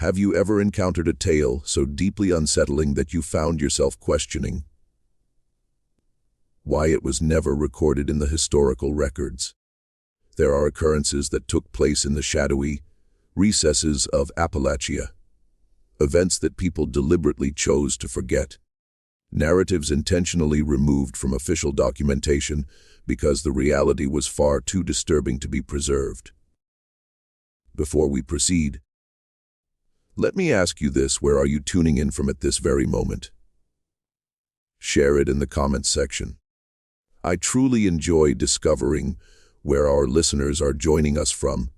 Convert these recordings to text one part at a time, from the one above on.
Have you ever encountered a tale so deeply unsettling that you found yourself questioning why it was never recorded in the historical records? There are occurrences that took place in the shadowy recesses of Appalachia, events that people deliberately chose to forget, narratives intentionally removed from official documentation because the reality was far too disturbing to be preserved. Before we proceed, let me ask you this: where are you tuning in from at this very moment? Share it in the comments section. I truly enjoy discovering where our listeners are joining us from,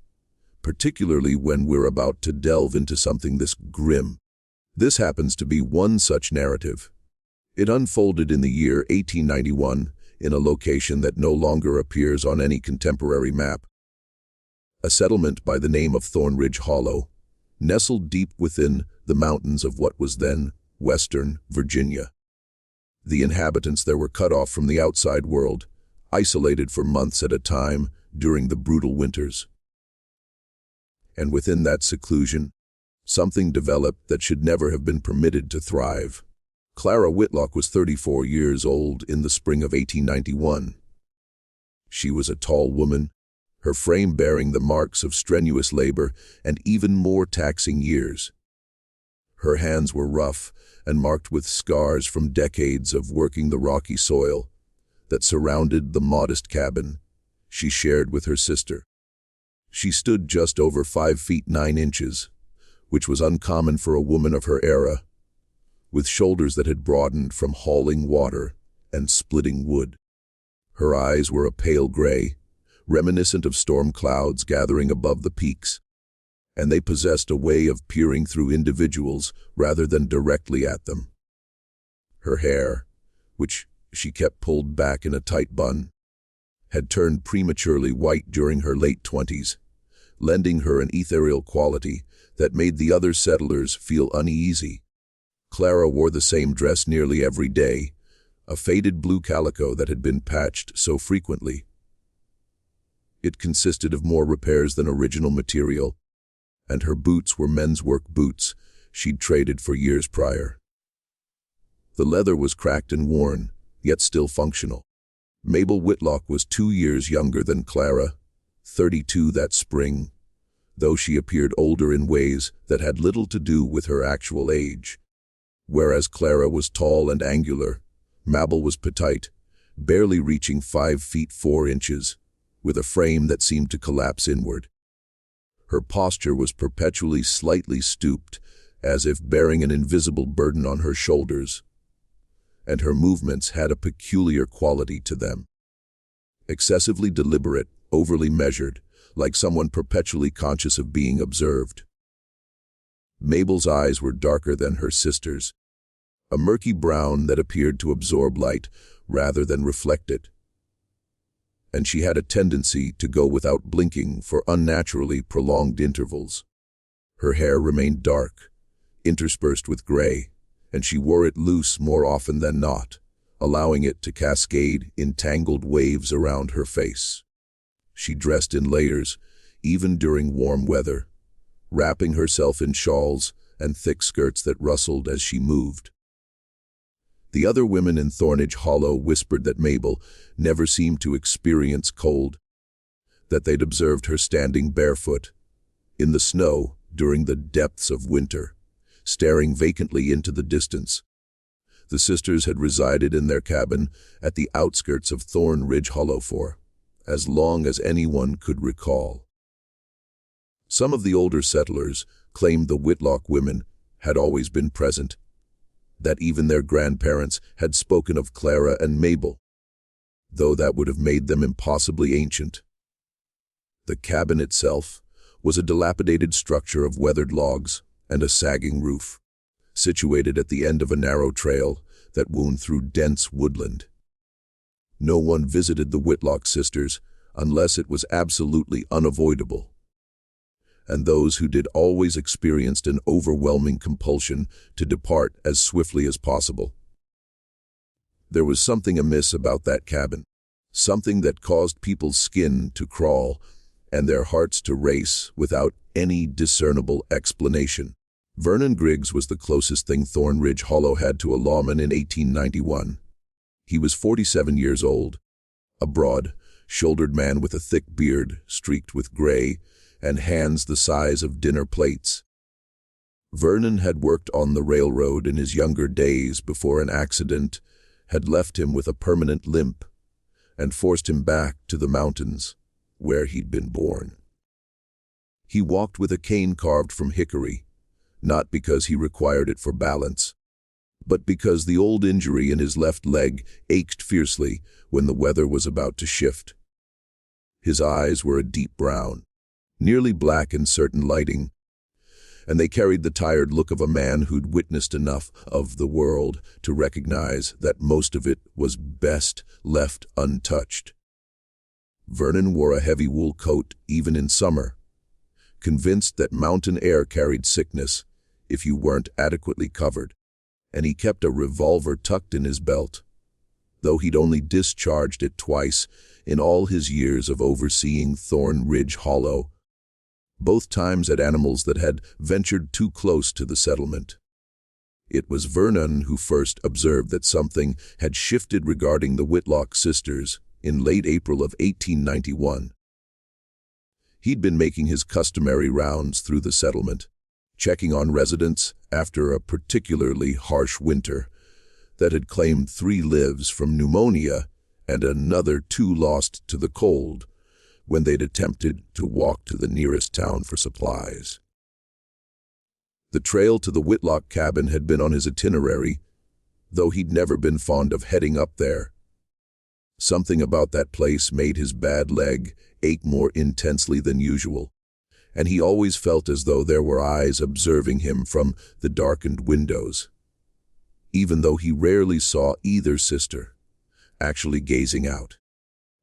particularly when we're about to delve into something this grim. This happens to be one such narrative. It unfolded in the year 1891 in a location that no longer appears on any contemporary map. A settlement by the name of Thorn Ridge Hollow, nestled deep within the mountains of what was then Western Virginia. The inhabitants there were cut off from the outside world, isolated for months at a time during the brutal winters. And within that seclusion, something developed that should never have been permitted to thrive. Clara Whitlock was 34 years old in the spring of 1891. She was a tall woman, her frame bearing the marks of strenuous labor and even more taxing years. Her hands were rough and marked with scars from decades of working the rocky soil that surrounded the modest cabin she shared with her sister. She stood just over 5 feet 9 inches, which was uncommon for a woman of her era, with shoulders that had broadened from hauling water and splitting wood. Her eyes were a pale gray, reminiscent of storm clouds gathering above the peaks, and they possessed a way of peering through individuals rather than directly at them. Her hair, which she kept pulled back in a tight bun, had turned prematurely white during her late 20s, lending her an ethereal quality that made the other settlers feel uneasy. Clara wore the same dress nearly every day, a faded blue calico that had been patched so frequently. It consisted of more repairs than original material, and her boots were men's work boots she'd traded for years prior. The leather was cracked and worn, yet still functional. Mabel Whitlock was 2 years younger than Clara, 32 that spring, though she appeared older in ways that had little to do with her actual age. Whereas Clara was tall and angular, Mabel was petite, barely reaching 5 feet 4 inches, with a frame that seemed to collapse inward. Her posture was perpetually slightly stooped, as if bearing an invisible burden on her shoulders, and her movements had a peculiar quality to them. Excessively deliberate, overly measured, like someone perpetually conscious of being observed. Mabel's eyes were darker than her sister's, a murky brown that appeared to absorb light rather than reflect it. And she had a tendency to go without blinking for unnaturally prolonged intervals. Her hair remained dark, interspersed with gray, and she wore it loose more often than not, allowing it to cascade in tangled waves around her face. She dressed in layers, even during warm weather, wrapping herself in shawls and thick skirts that rustled as she moved. The other women in Thorn Ridge Hollow whispered that Mabel never seemed to experience cold, that they'd observed her standing barefoot in the snow during the depths of winter, staring vacantly into the distance. The sisters had resided in their cabin at the outskirts of Thorn Ridge Hollow for as long as anyone could recall. Some of the older settlers claimed the Whitlock women had always been present, that even their grandparents had spoken of Clara and Mabel, though that would have made them impossibly ancient. The cabin itself was a dilapidated structure of weathered logs and a sagging roof, situated at the end of a narrow trail that wound through dense woodland. No one visited the Whitlock sisters unless it was absolutely unavoidable, and those who did always experienced an overwhelming compulsion to depart as swiftly as possible. There was something amiss about that cabin, something that caused people's skin to crawl and their hearts to race without any discernible explanation. Vernon Griggs was the closest thing Thorn Ridge Hollow had to a lawman in 1891. He was 47 years old, a broad-shouldered man with a thick beard streaked with gray and hands the size of dinner plates. Vernon had worked on the railroad in his younger days before an accident had left him with a permanent limp and forced him back to the mountains where he'd been born. He walked with a cane carved from hickory, not because he required it for balance, but because the old injury in his left leg ached fiercely when the weather was about to shift. His eyes were a deep brown, nearly black in certain lighting, and they carried the tired look of a man who'd witnessed enough of the world to recognize that most of it was best left untouched. Vernon wore a heavy wool coat even in summer, convinced that mountain air carried sickness if you weren't adequately covered, and he kept a revolver tucked in his belt, though he'd only discharged it twice in all his years of overseeing Thorn Ridge Hollow, both times at animals that had ventured too close to the settlement. It was Vernon who first observed that something had shifted regarding the Whitlock sisters in late April of 1891. He'd been making his customary rounds through the settlement, checking on residents after a particularly harsh winter that had claimed 3 lives from pneumonia and another 2 lost to the cold when they'd attempted to walk to the nearest town for supplies. The trail to the Whitlock cabin had been on his itinerary, though he'd never been fond of heading up there. Something about that place made his bad leg ache more intensely than usual, and he always felt as though there were eyes observing him from the darkened windows, even though he rarely saw either sister actually gazing out.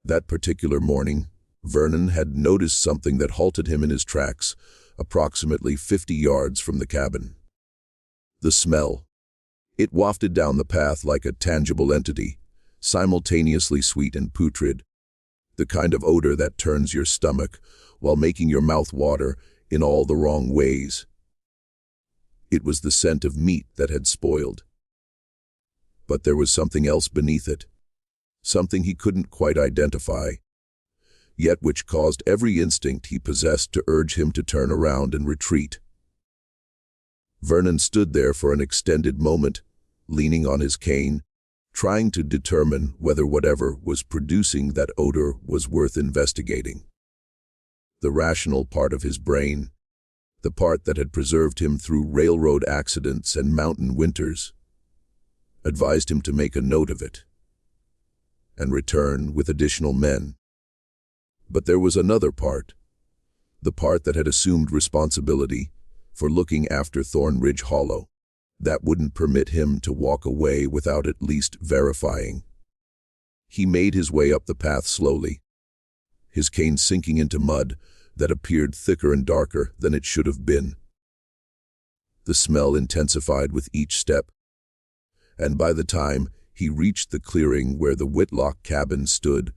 That particular morning, Vernon had noticed something that halted him in his tracks approximately 50 yards from the cabin. The smell. It wafted down the path like a tangible entity, simultaneously sweet and putrid, the kind of odor that turns your stomach while making your mouth water in all the wrong ways. It was the scent of meat that had spoiled. But there was something else beneath it, something he couldn't quite identify, yet which caused every instinct he possessed to urge him to turn around and retreat. Vernon stood there for an extended moment, leaning on his cane, trying to determine whether whatever was producing that odor was worth investigating. The rational part of his brain, the part that had preserved him through railroad accidents and mountain winters, advised him to make a note of it and return with additional men. But there was another part, the part that had assumed responsibility for looking after Thorn Ridge Hollow, that wouldn't permit him to walk away without at least verifying. He made his way up the path slowly, his cane sinking into mud that appeared thicker and darker than it should have been. The smell intensified with each step, and by the time he reached the clearing where the Whitlock cabin stood,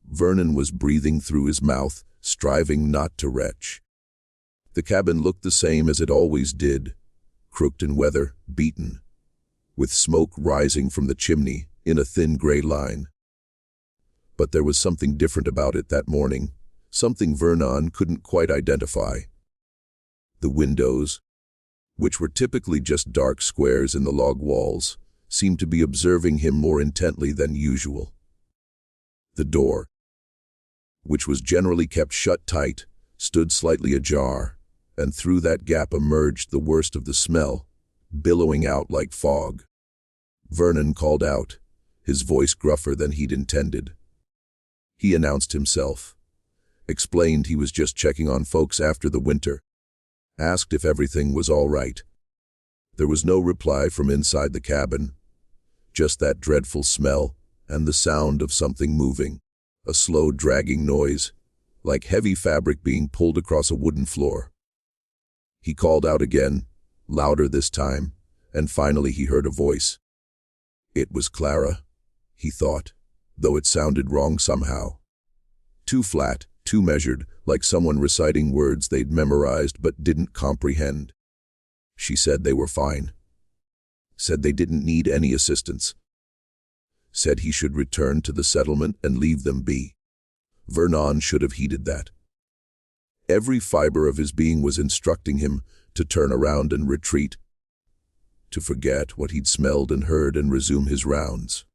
Vernon was breathing through his mouth, striving not to retch. The cabin looked the same as it always did, crooked and weather-beaten, with smoke rising from the chimney in a thin gray line. But there was something different about it that morning, something Vernon couldn't quite identify. The windows, which were typically just dark squares in the log walls, seemed to be observing him more intently than usual. The door, which was generally kept shut tight, stood slightly ajar, and through that gap emerged the worst of the smell, billowing out like fog. Vernon called out, his voice gruffer than he'd intended. He announced himself, explained he was just checking on folks after the winter, asked if everything was all right. There was no reply from inside the cabin, just that dreadful smell and the sound of something moving, a slow dragging noise, like heavy fabric being pulled across a wooden floor. He called out again, louder this time, and finally he heard a voice. It was Clara, he thought, though it sounded wrong somehow. Too flat, too measured, like someone reciting words they'd memorized but didn't comprehend. She said they were fine. Said they didn't need any assistance. Said he should return to the settlement and leave them be. Vernon should have heeded that. Every fiber of his being was instructing him to turn around and retreat, to forget what he'd smelled and heard and resume his rounds.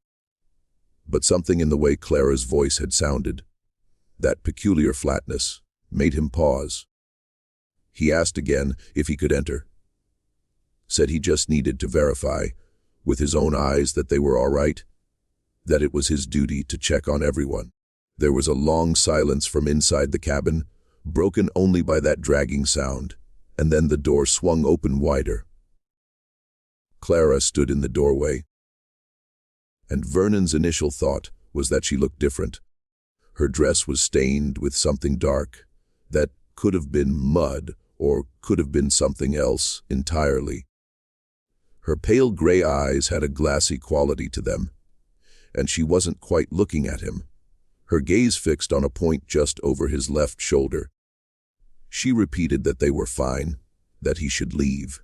But something in the way Clara's voice had sounded, that peculiar flatness, made him pause. He asked again if he could enter. Said he just needed to verify, with his own eyes, that they were all right, that it was his duty to check on everyone. There was a long silence from inside the cabin, broken only by that dragging sound, and then the door swung open wider. Clara stood in the doorway, and Vernon's initial thought was that she looked different. Her dress was stained with something dark that could have been mud or could have been something else entirely. Her pale gray eyes had a glassy quality to them, and she wasn't quite looking at him, her gaze fixed on a point just over his left shoulder. She repeated that they were fine, that he should leave.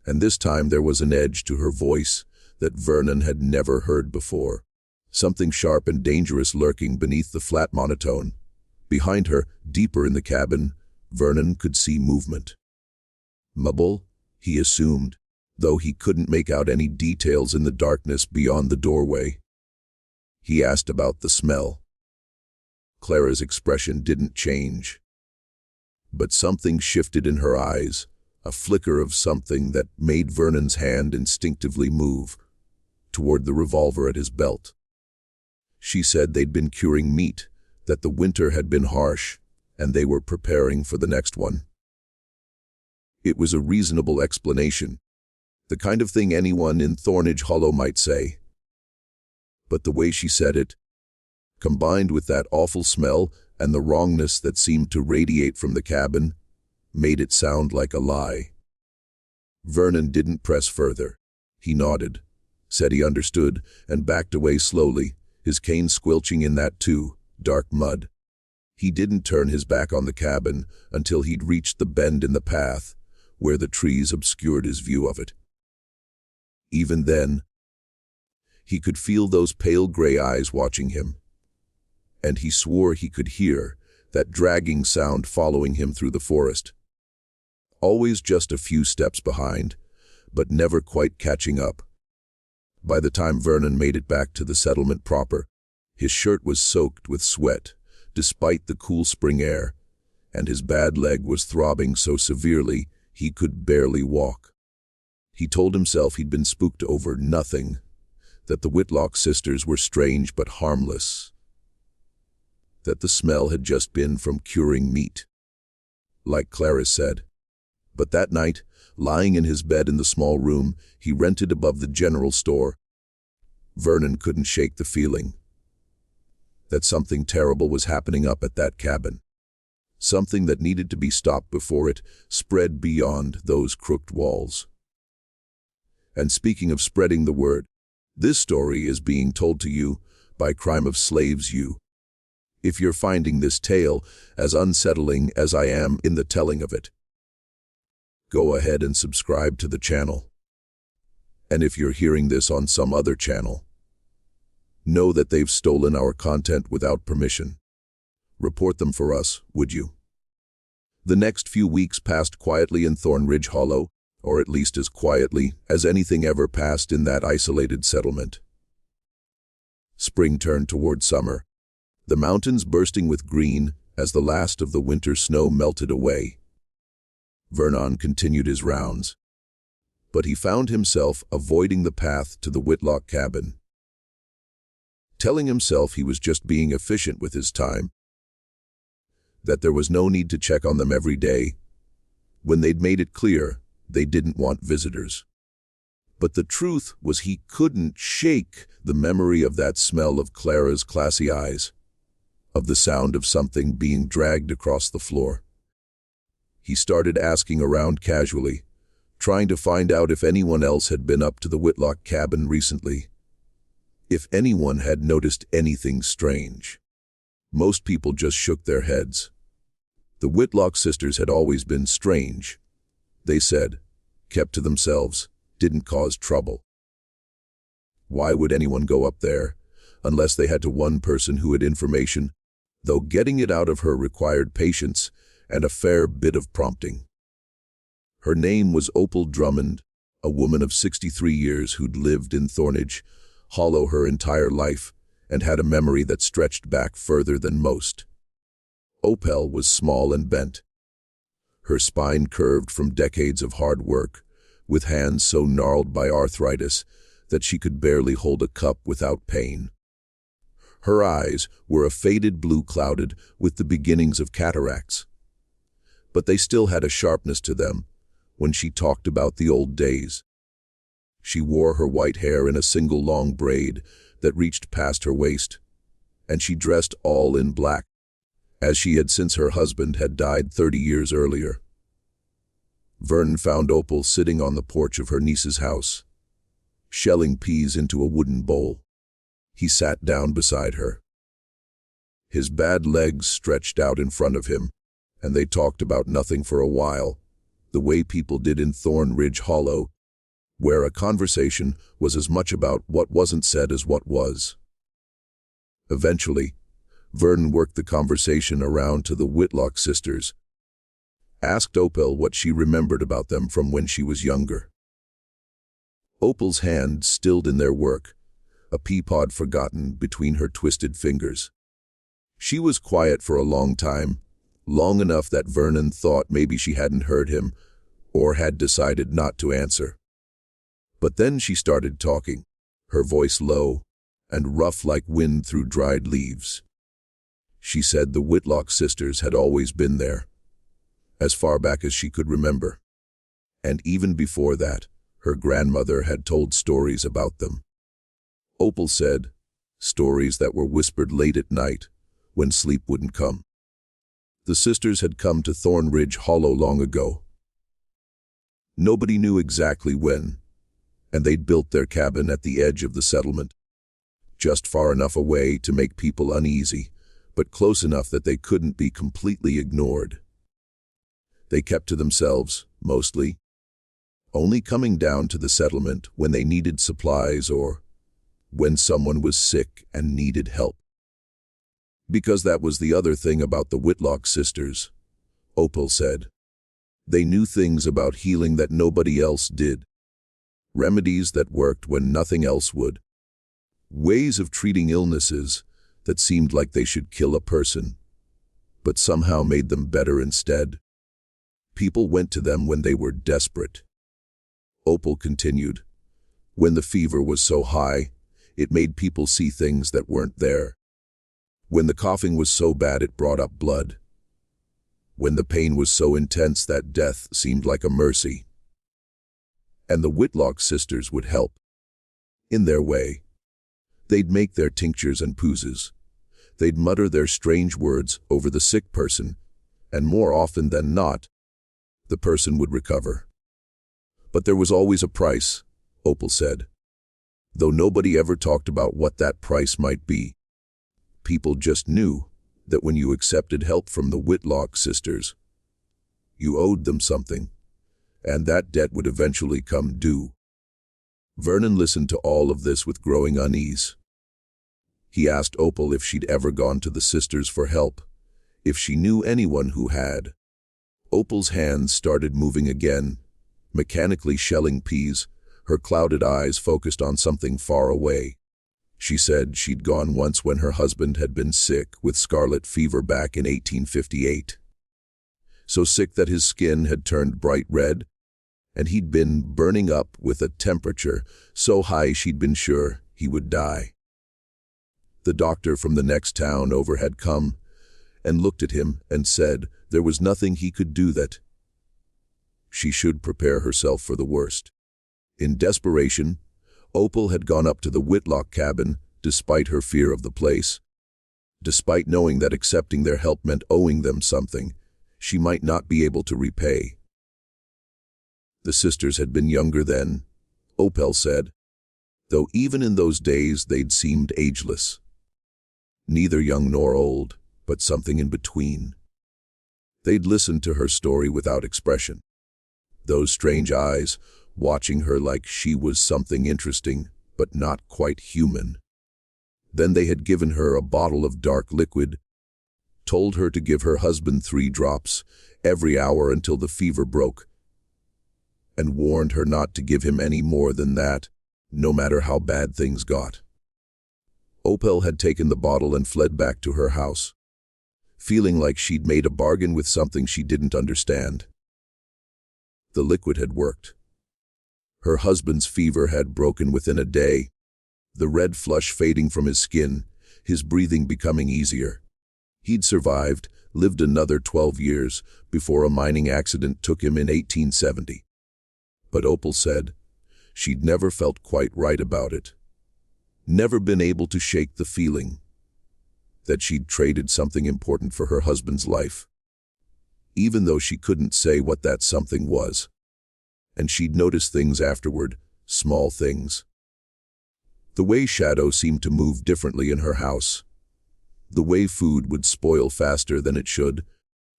And this time there was an edge to her voice that Vernon had never heard before, something sharp and dangerous lurking beneath the flat monotone. Behind her, deeper in the cabin, Vernon could see movement. Mabel, he assumed, though he couldn't make out any details in the darkness beyond the doorway. He asked about the smell. Clara's expression didn't change, but something shifted in her eyes, a flicker of something that made Vernon's hand instinctively move toward the revolver at his belt. She said they'd been curing meat, that the winter had been harsh, and they were preparing for the next one. It was a reasonable explanation, the kind of thing anyone in Thorn Ridge Hollow might say. But the way she said it, combined with that awful smell and the wrongness that seemed to radiate from the cabin, made it sound like a lie. Vernon didn't press further. He nodded, said he understood, and backed away slowly, his cane squelching in that too, dark mud. He didn't turn his back on the cabin until he'd reached the bend in the path, where the trees obscured his view of it. Even then, he could feel those pale gray eyes watching him, and he swore he could hear that dragging sound following him through the forest. Always just a few steps behind, but never quite catching up. By the time Vernon made it back to the settlement proper, his shirt was soaked with sweat, despite the cool spring air, and his bad leg was throbbing so severely he could barely walk. He told himself he'd been spooked over nothing, that the Whitlock sisters were strange but harmless, that the smell had just been from curing meat, like Clara said. But that night, lying in his bed in the small room he rented above the general store, Vernon couldn't shake the feeling that something terrible was happening up at that cabin, something that needed to be stopped before it spread beyond those crooked walls. And speaking of spreading the word, this story is being told to you by Crime of Slaves You. If you're finding this tale as unsettling as I am in the telling of it, go ahead and subscribe to the channel. And if you're hearing this on some other channel, know that they've stolen our content without permission. Report them for us, would you? The next few weeks passed quietly in Thorn Ridge Hollow, or at least as quietly as anything ever passed in that isolated settlement. Spring turned toward summer, the mountains bursting with green as the last of the winter snow melted away. Vernon continued his rounds, but he found himself avoiding the path to the Whitlock cabin, telling himself he was just being efficient with his time, that there was no need to check on them every day, when they'd made it clear they didn't want visitors. But the truth was he couldn't shake the memory of that smell of Clara's classy eyes, of the sound of something being dragged across the floor. He started asking around casually, trying to find out if anyone else had been up to the Whitlock cabin recently, if anyone had noticed anything strange. Most people just shook their heads. The Whitlock sisters had always been strange, they said, kept to themselves, didn't cause trouble. Why would anyone go up there, unless they had to one person who had information, though getting it out of her required patience and a fair bit of prompting. Her name was Opal Drummond, a woman of 63 years who'd lived in Thorn Ridge Hollow her entire life and had a memory that stretched back further than most. Opal was small and bent, her spine curved from decades of hard work, with hands so gnarled by arthritis that she could barely hold a cup without pain. Her eyes were a faded blue clouded with the beginnings of cataracts, but they still had a sharpness to them when she talked about the old days. She wore her white hair in a single long braid that reached past her waist, and she dressed all in black, as she had since her husband had died 30 years earlier. Vernon found Opal sitting on the porch of her niece's house, shelling peas into a wooden bowl. He sat down beside her. His bad legs stretched out in front of him, and they talked about nothing for a while, the way people did in Thorn Ridge Hollow, where a conversation was as much about what wasn't said as what was. Eventually, Vernon worked the conversation around to the Whitlock sisters, asked Opal what she remembered about them from when she was younger. Opal's hand stilled in their work, a pea pod forgotten between her twisted fingers. She was quiet for a long time, long enough that Vernon thought maybe she hadn't heard him or had decided not to answer. But then she started talking, her voice low and rough like wind through dried leaves. She said the Whitlock sisters had always been there, as far back as she could remember. And even before that, her grandmother had told stories about them. Opal said, stories that were whispered late at night, when sleep wouldn't come. The sisters had come to Thorn Ridge Hollow long ago. Nobody knew exactly when, and they'd built their cabin at the edge of the settlement, just far enough away to make people uneasy, but close enough that they couldn't be completely ignored. They kept to themselves, mostly, only coming down to the settlement when they needed supplies or when someone was sick and needed help. Because that was the other thing about the Whitlock sisters, Opal said. They knew things about healing that nobody else did, remedies that worked when nothing else would, ways of treating illnesses that seemed like they should kill a person, but somehow made them better instead. People went to them when they were desperate. Opal continued, when the fever was so high, it made people see things that weren't there. When the coughing was so bad it brought up blood. When the pain was so intense that death seemed like a mercy. And the Whitlock sisters would help. In their way. They'd make their tinctures and poozes. They'd mutter their strange words over the sick person, and more often than not, the person would recover. But there was always a price, Opal said, though nobody ever talked about what that price might be. People just knew that when you accepted help from the Whitlock sisters, you owed them something, and that debt would eventually come due. Vernon listened to all of this with growing unease. He asked Opal if she'd ever gone to the sisters for help, if she knew anyone who had. Opal's hands started moving again, mechanically shelling peas, her clouded eyes focused on something far away. She said she'd gone once when her husband had been sick with scarlet fever back in 1858. So sick that his skin had turned bright red, and he'd been burning up with a temperature so high she'd been sure he would die. The doctor from the next town over had come and looked at him and said there was nothing he could do, that she should prepare herself for the worst. In desperation, Opal had gone up to the Whitlock cabin despite her fear of the place, despite knowing that accepting their help meant owing them something she might not be able to repay. The sisters had been younger then, Opal said, though even in those days they'd seemed ageless. Neither young nor old, but something in between. They'd listened to her story without expression. those strange eyes, watching her like she was something interesting, but not quite human. Then they had given her a bottle of dark liquid, told her to give her husband 3 drops every hour until the fever broke, and warned her not to give him any more than that, no matter how bad things got. Opal had taken the bottle and fled back to her house, feeling like she'd made a bargain with something she didn't understand. The liquid had worked. Her husband's fever had broken within a day, the red flush fading from his skin, his breathing becoming easier. He'd survived, lived another 12 years before a mining accident took him in 1870. But Opal said she'd never felt quite right about it, never been able to shake the feeling that she'd traded something important for her husband's life, even though she couldn't say what that something was. And she'd noticed things afterward, small things. The way shadow seemed to move differently in her house, the way food would spoil faster than it should,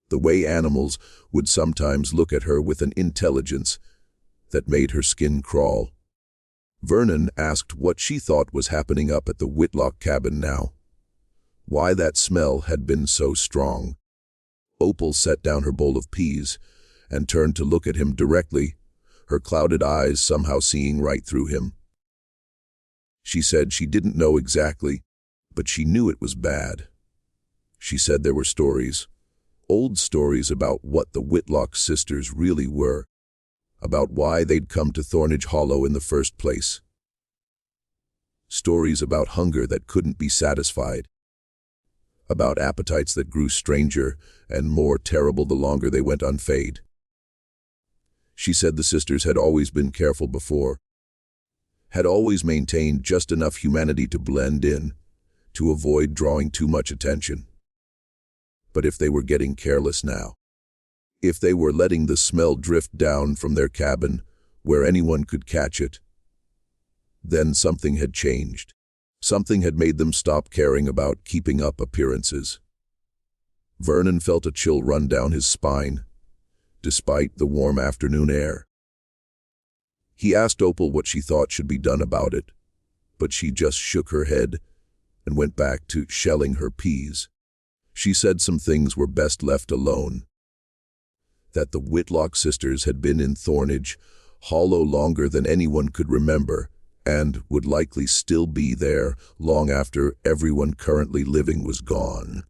the way animals would sometimes look at her with an intelligence that made her skin crawl. Vernon asked what she thought was happening up at the Whitlock cabin now, why that smell had been so strong. Opal set down her bowl of peas and turned to look at him directly, her clouded eyes somehow seeing right through him. She said she didn't know exactly, but she knew it was bad. She said there were stories, old stories about what the Whitlock sisters really were, about why they'd come to Thorn Ridge Hollow in the first place. Stories about hunger that couldn't be satisfied, about appetites that grew stranger and more terrible the longer they went unfed. She said the sisters had always been careful before, had always maintained just enough humanity to blend in, to avoid drawing too much attention. But if they were getting careless now, if they were letting the smell drift down from their cabin where anyone could catch it, then something had changed. Something had made them stop caring about keeping up appearances. Vernon felt a chill run down his spine, despite the warm afternoon air. He asked Opal what she thought should be done about it, but she just shook her head and went back to shelling her peas. She said some things were best left alone, that the Whitlock sisters had been in Thorn Ridge Hollow longer than anyone could remember, and would likely still be there long after everyone currently living was gone.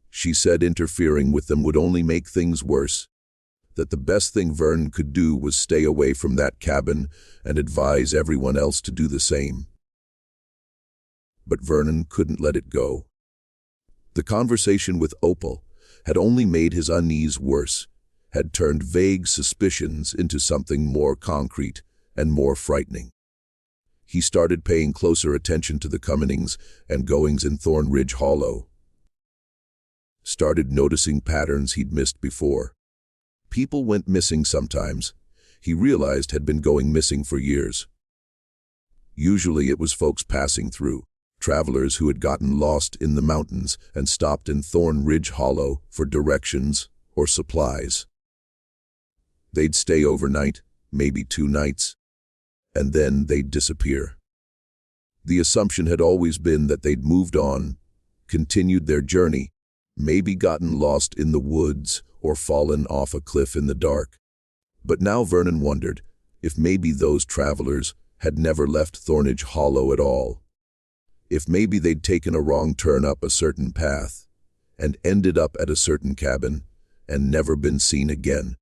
She said interfering with them would only make things worse, that the best thing Vern could do was stay away from that cabin and advise everyone else to do the same. But Vernon couldn't let it go. The conversation with Opal had only made his unease worse, had turned vague suspicions into something more concrete and more frightening. He started paying closer attention to the comings and goings in Thorn Ridge Hollow. Started noticing patterns he'd missed before. People went missing sometimes, he realized had been going missing for years. Usually it was folks passing through, travelers who had gotten lost in the mountains and stopped in Thorn Ridge Hollow for directions or supplies. They'd stay overnight, maybe 2 nights, and then they'd disappear. The assumption had always been that they'd moved on, continued their journey, maybe gotten lost in the woods or fallen off a cliff in the dark. But now Vernon wondered if maybe those travelers had never left Thorn Ridge Hollow at all. If maybe they'd taken a wrong turn up a certain path and ended up at a certain cabin and never been seen again.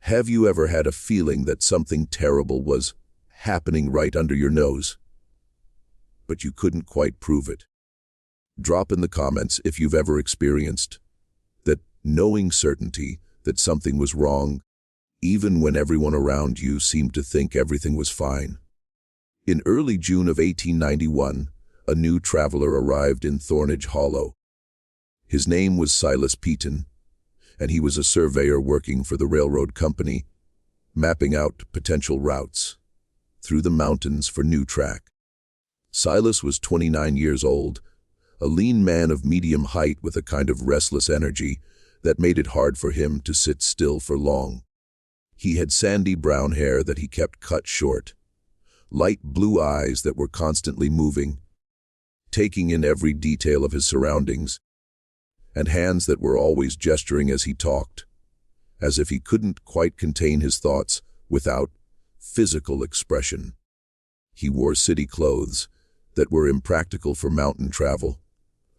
Have you ever had a feeling that something terrible was happening right under your nose, but you couldn't quite prove it? Drop in the comments if you've ever experienced that knowing certainty that something was wrong, even when everyone around you seemed to think everything was fine. In early June of 1891, a new traveler arrived in Thorn Ridge Hollow. His name was Silas Peaton, and he was a surveyor working for the railroad company, mapping out potential routes through the mountains for new track. Silas was 29 years old, a lean man of medium height with a kind of restless energy that made it hard for him to sit still for long. He had sandy brown hair that he kept cut short, light blue eyes that were constantly moving, taking in every detail of his surroundings, and hands that were always gesturing as he talked, as if he couldn't quite contain his thoughts without physical expression. He wore city clothes that were impractical for mountain travel,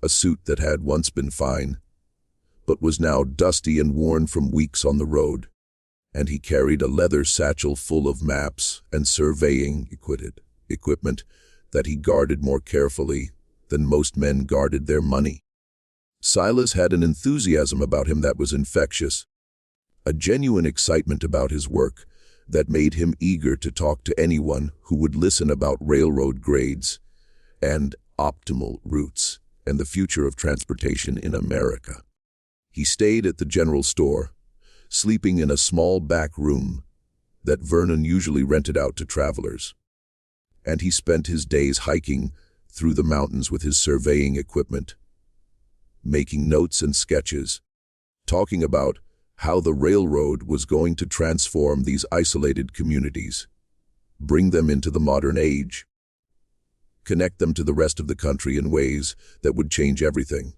a suit that had once been fine, but was now dusty and worn from weeks on the road, and he carried a leather satchel full of maps and surveying equipment that he guarded more carefully than most men guarded their money. Silas had an enthusiasm about him that was infectious, a genuine excitement about his work that made him eager to talk to anyone who would listen about railroad grades and optimal routes and the future of transportation in America. He stayed at the general store, sleeping in a small back room that Vernon usually rented out to travelers, and he spent his days hiking through the mountains with his surveying equipment, making notes and sketches, talking about how the railroad was going to transform these isolated communities, bring them into the modern age, connect them to the rest of the country in ways that would change everything.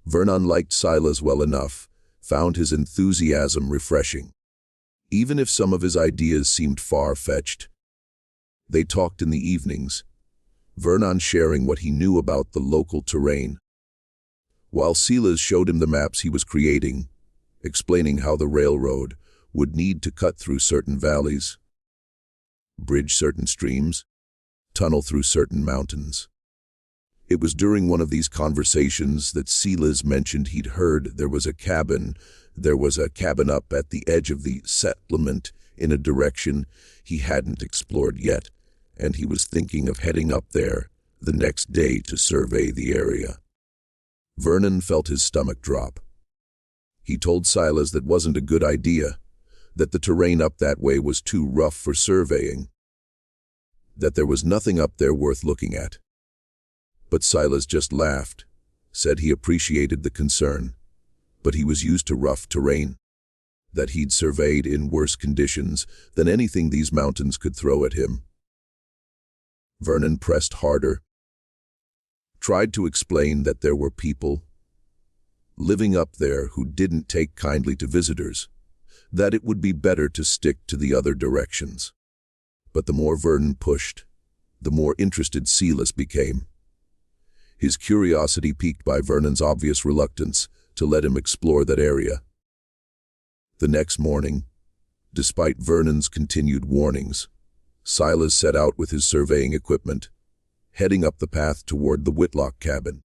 Vernon liked Silas well enough, found his enthusiasm refreshing. Even if some of his ideas seemed far-fetched, they talked in the evenings, Vernon sharing what he knew about the local terrain, while Silas showed him the maps he was creating, explaining how the railroad would need to cut through certain valleys, bridge certain streams, tunnel through certain mountains. It was during one of these conversations that Silas mentioned he'd heard there was a cabin up at the edge of the settlement in a direction he hadn't explored yet, and he was thinking of heading up there the next day to survey the area. Vernon felt his stomach drop. He told Silas that wasn't a good idea, that the terrain up that way was too rough for surveying, that there was nothing up there worth looking at. But Silas just laughed, said he appreciated the concern, but he was used to rough terrain, that he'd surveyed in worse conditions than anything these mountains could throw at him. Vernon pressed harder, tried to explain that there were people living up there who didn't take kindly to visitors, that it would be better to stick to the other directions. But the more Vernon pushed, the more interested Silas became, his curiosity piqued by Vernon's obvious reluctance to let him explore that area. The next morning, despite Vernon's continued warnings, Silas set out with his surveying equipment, heading up the path toward the Whitlock cabin.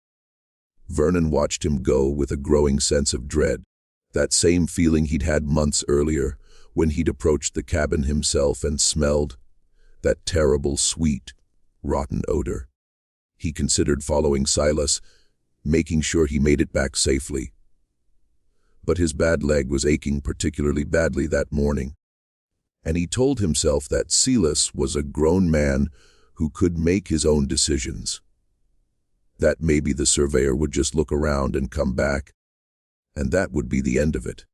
Vernon watched him go with a growing sense of dread, that same feeling he'd had months earlier when he'd approached the cabin himself and smelled that terrible, sweet, rotten odor. He considered following Silas, making sure he made it back safely. But his bad leg was aching particularly badly that morning, and he told himself that Silas was a grown man who could make his own decisions, that maybe the surveyor would just look around and come back, and that would be the end of it.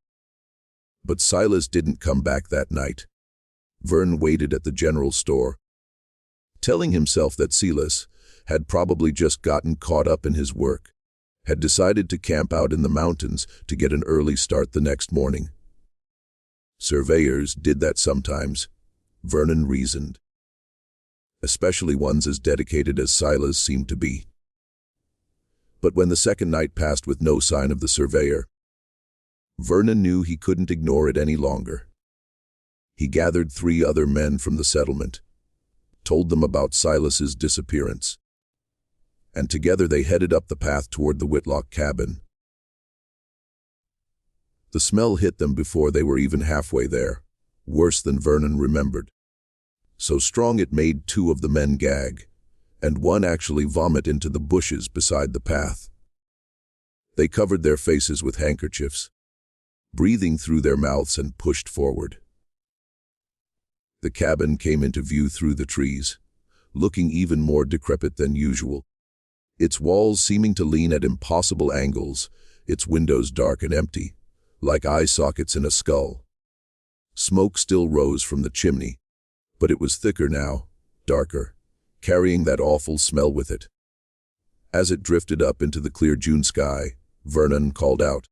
But Silas didn't come back that night. Vern waited at the general store, telling himself that Silas had probably just gotten caught up in his work, had decided to camp out in the mountains to get an early start the next morning. Surveyors did that sometimes, Vernon reasoned, especially ones as dedicated as Silas seemed to be. But when the second night passed with no sign of the surveyor, Vernon knew he couldn't ignore it any longer. He gathered 3 other men from the settlement, told them about Silas's disappearance, and together they headed up the path toward the Whitlock cabin. The smell hit them before they were even halfway there, worse than Vernon remembered. So strong it made 2 of the men gag, and one actually vomit into the bushes beside the path. They covered their faces with handkerchiefs, breathing through their mouths, and pushed forward. The cabin came into view through the trees, looking even more decrepit than usual, its walls seeming to lean at impossible angles, its windows dark and empty, like eye sockets in a skull. Smoke still rose from the chimney, but it was thicker now, darker, carrying that awful smell with it. As it drifted up into the clear June sky, Vernon called out,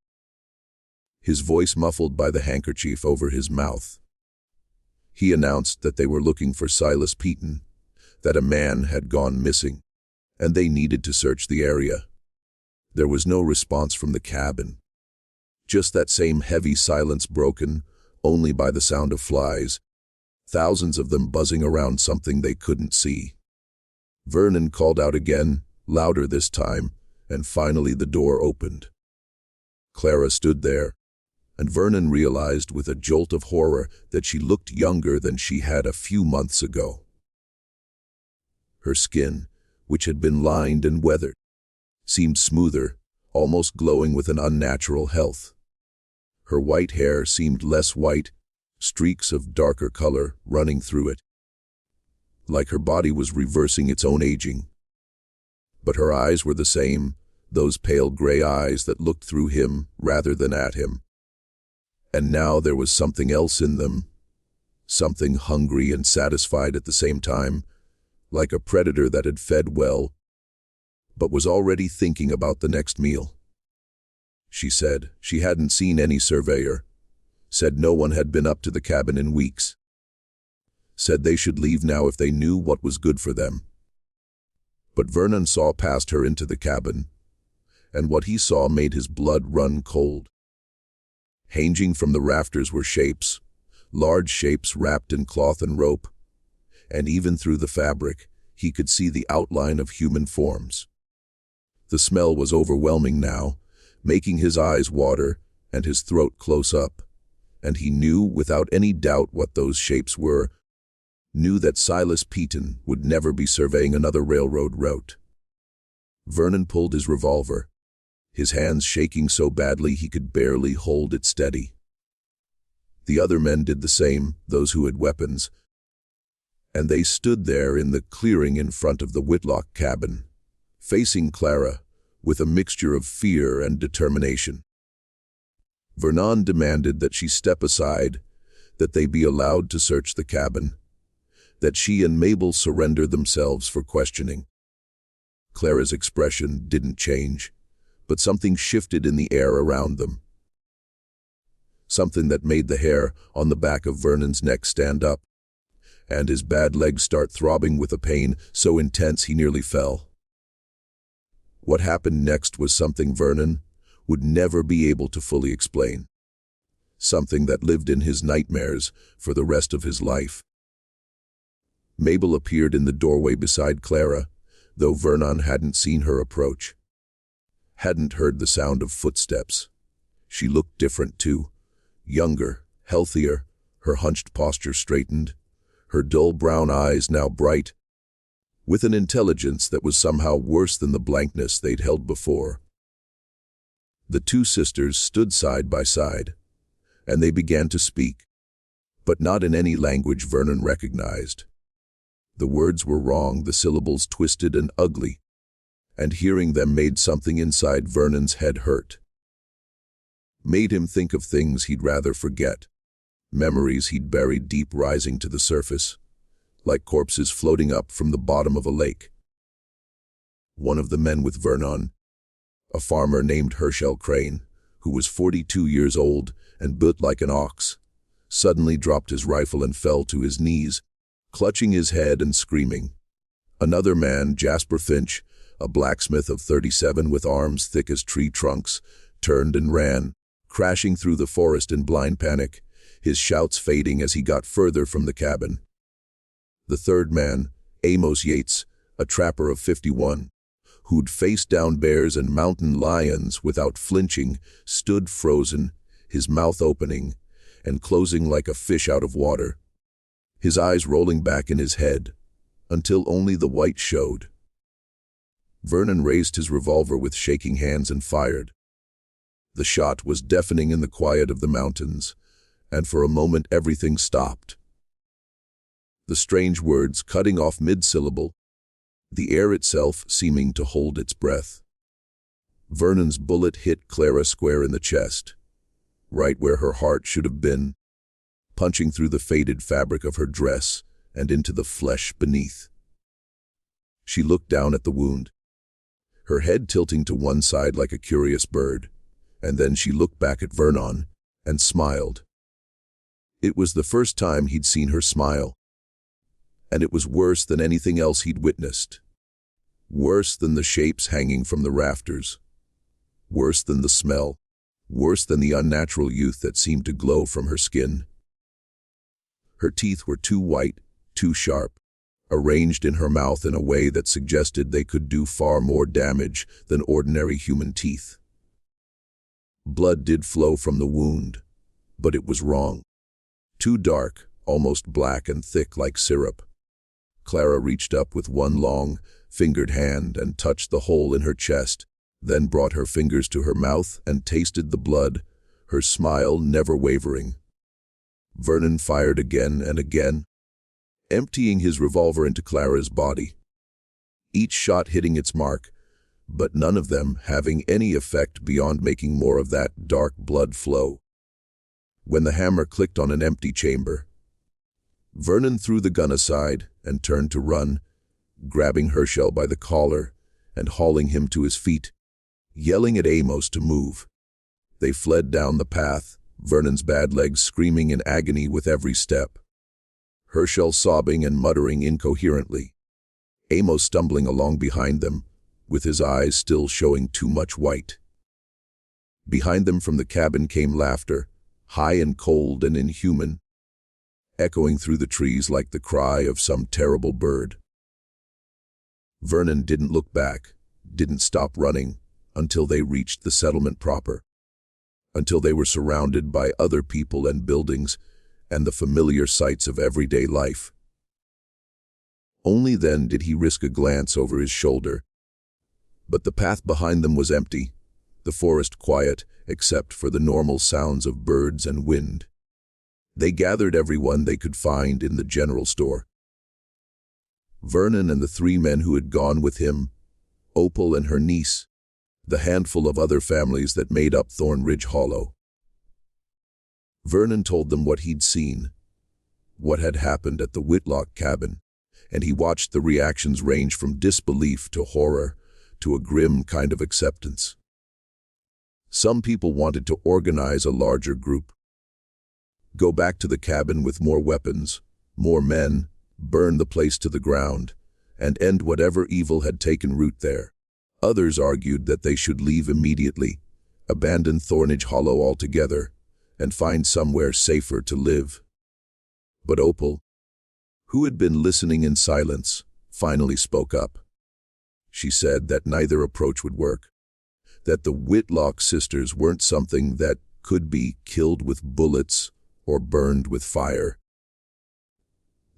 his voice muffled by the handkerchief over his mouth. He announced that they were looking for Silas Peaton, that a man had gone missing, and they needed to search the area. There was no response from the cabin. Just that same heavy silence broken only by the sound of flies, thousands of them buzzing around something they couldn't see. Vernon called out again, louder this time, and finally the door opened. Clara stood there, and Vernon realized with a jolt of horror that she looked younger than she had a few months ago. Her skin, which had been lined and weathered, seemed smoother, almost glowing with an unnatural health. Her white hair seemed less white, streaks of darker color running through it, like her body was reversing its own aging. But her eyes were the same, those pale gray eyes that looked through him rather than at him. And now there was something else in them, something hungry and satisfied at the same time, like a predator that had fed well, but was already thinking about the next meal. She said she hadn't seen any surveyor, said no one had been up to the cabin in weeks, said they should leave now if they knew what was good for them. But Vernon saw past her into the cabin, and what he saw made his blood run cold. Hanging from the rafters were shapes, large shapes wrapped in cloth and rope, and even through the fabric he could see the outline of human forms. The smell was overwhelming now, making his eyes water and his throat close up, and he knew without any doubt what those shapes were, knew that Silas Peaton would never be surveying another railroad route. Vernon pulled his revolver, his hands shaking so badly he could barely hold it steady. The other men did the same, those who had weapons, and they stood there in the clearing in front of the Whitlock cabin, facing Clara with a mixture of fear and determination. Vernon demanded that she step aside, that they be allowed to search the cabin, that she and Mabel surrender themselves for questioning. Clara's expression didn't change, but something shifted in the air around them. Something that made the hair on the back of Vernon's neck stand up, and his bad legs start throbbing with a pain so intense he nearly fell. What happened next was something Vernon would never be able to fully explain. Something that lived in his nightmares for the rest of his life. Mabel appeared in the doorway beside Clara, though Vernon hadn't seen her approach. Hadn't heard the sound of footsteps. She looked different too. Younger, healthier, her hunched posture straightened, her dull brown eyes now bright, with an intelligence that was somehow worse than the blankness they'd held before. The two sisters stood side by side, and they began to speak, but not in any language Vernon recognized. The words were wrong, the syllables twisted and ugly, and hearing them made something inside Vernon's head hurt. Made him think of things he'd rather forget, memories he'd buried deep rising to the surface, like corpses floating up from the bottom of a lake. One of the men with Vernon, a farmer named Herschel Crane, who was 42 years old and built like an ox, suddenly dropped his rifle and fell to his knees, clutching his head and screaming. Another man, Jasper Finch, a blacksmith of 37 with arms thick as tree trunks, turned and ran, crashing through the forest in blind panic, his shouts fading as he got further from the cabin. The third man, Amos Yates, a trapper of 51, who'd faced down bears and mountain lions without flinching, stood frozen, his mouth opening and closing like a fish out of water, his eyes rolling back in his head, until only the white showed. Vernon raised his revolver with shaking hands and fired. The shot was deafening in the quiet of the mountains, and for a moment everything stopped. The strange words cutting off mid-syllable, the air itself seeming to hold its breath. Vernon's bullet hit Clara square in the chest, right where her heart should have been, punching through the faded fabric of her dress and into the flesh beneath. She looked down at the wound, her head tilting to one side like a curious bird, and then she looked back at Vernon and smiled. It was the first time he'd seen her smile, and it was worse than anything else he'd witnessed. Worse than the shapes hanging from the rafters. Worse than the smell. Worse than the unnatural youth that seemed to glow from her skin. Her teeth were too white, too sharp, arranged in her mouth in a way that suggested they could do far more damage than ordinary human teeth. Blood did flow from the wound, but it was wrong. Too dark, almost black and thick like syrup. Clara reached up with one long, fingered hand and touched the hole in her chest, then brought her fingers to her mouth and tasted the blood, her smile never wavering. Vernon fired again and again, emptying his revolver into Clara's body. Each shot hitting its mark, but none of them having any effect beyond making more of that dark blood flow. When the hammer clicked on an empty chamber, Vernon threw the gun aside and turned to run, grabbing Herschel by the collar and hauling him to his feet, yelling at Amos to move. They fled down the path, Vernon's bad legs screaming in agony with every step. Herschel sobbing and muttering incoherently. Amos stumbling along behind them, with his eyes still showing too much white. Behind them from the cabin came laughter, high and cold and inhuman, echoing through the trees like the cry of some terrible bird. Vernon didn't look back, didn't stop running, until they reached the settlement proper, until they were surrounded by other people and buildings and the familiar sights of everyday life. Only then did he risk a glance over his shoulder. But the path behind them was empty, the forest quiet except for the normal sounds of birds and wind. They gathered everyone they could find in the general store. Vernon and the three men who had gone with him, Opal and her niece, the handful of other families that made up Thorn Ridge Hollow. Vernon told them what he'd seen, what had happened at the Whitlock cabin, and he watched the reactions range from disbelief to horror to a grim kind of acceptance. Some people wanted to organize a larger group, go back to the cabin with more weapons, more men, burn the place to the ground, and end whatever evil had taken root there. Others argued that they should leave immediately, abandon Thorn Ridge Hollow altogether, and find somewhere safer to live. But Opal, who had been listening in silence, finally spoke up. She said that neither approach would work, that the Whitlock sisters weren't something that could be killed with bullets or burned with fire,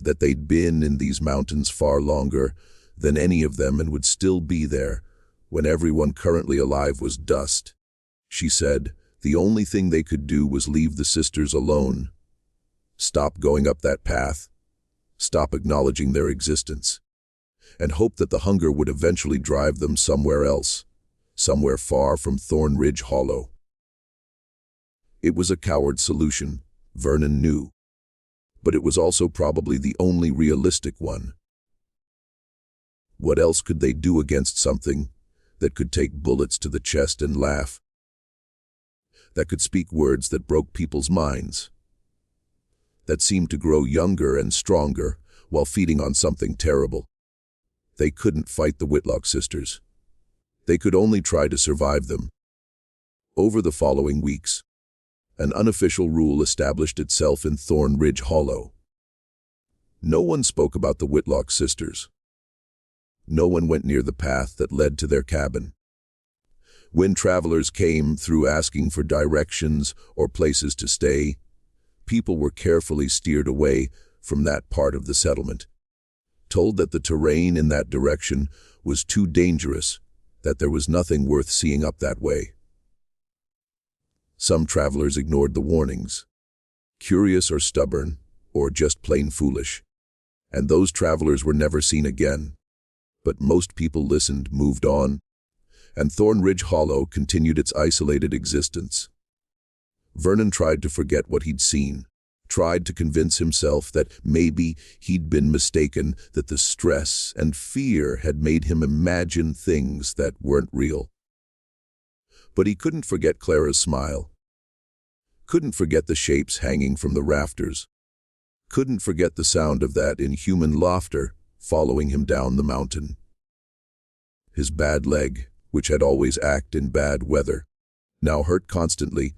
that they'd been in these mountains far longer than any of them and would still be there when everyone currently alive was dust. She said the only thing they could do was leave the sisters alone, stop going up that path, stop acknowledging their existence, and hope that the hunger would eventually drive them somewhere else, somewhere far from Thorn Ridge Hollow. It was a coward solution, Vernon knew, but it was also probably the only realistic one. What else could they do against something that could take bullets to the chest and laugh, that could speak words that broke people's minds, that seemed to grow younger and stronger while feeding on something terrible? They couldn't fight the Whitlock sisters. They could only try to survive them. Over the following weeks, an unofficial rule established itself in Thorn Ridge Hollow. No one spoke about the Whitlock sisters. No one went near the path that led to their cabin. When travelers came through asking for directions or places to stay, people were carefully steered away from that part of the settlement, told that the terrain in that direction was too dangerous, that there was nothing worth seeing up that way. Some travelers ignored the warnings, curious or stubborn, or just plain foolish, and those travelers were never seen again. But most people listened, moved on, and Thorn Ridge Hollow continued its isolated existence. Vernon tried to forget what he'd seen, tried to convince himself that maybe he'd been mistaken, that the stress and fear had made him imagine things that weren't real. But he couldn't forget Clara's smile. Couldn't forget the shapes hanging from the rafters. Couldn't forget the sound of that inhuman laughter following him down the mountain. His bad leg, which had always ached in bad weather, now hurt constantly,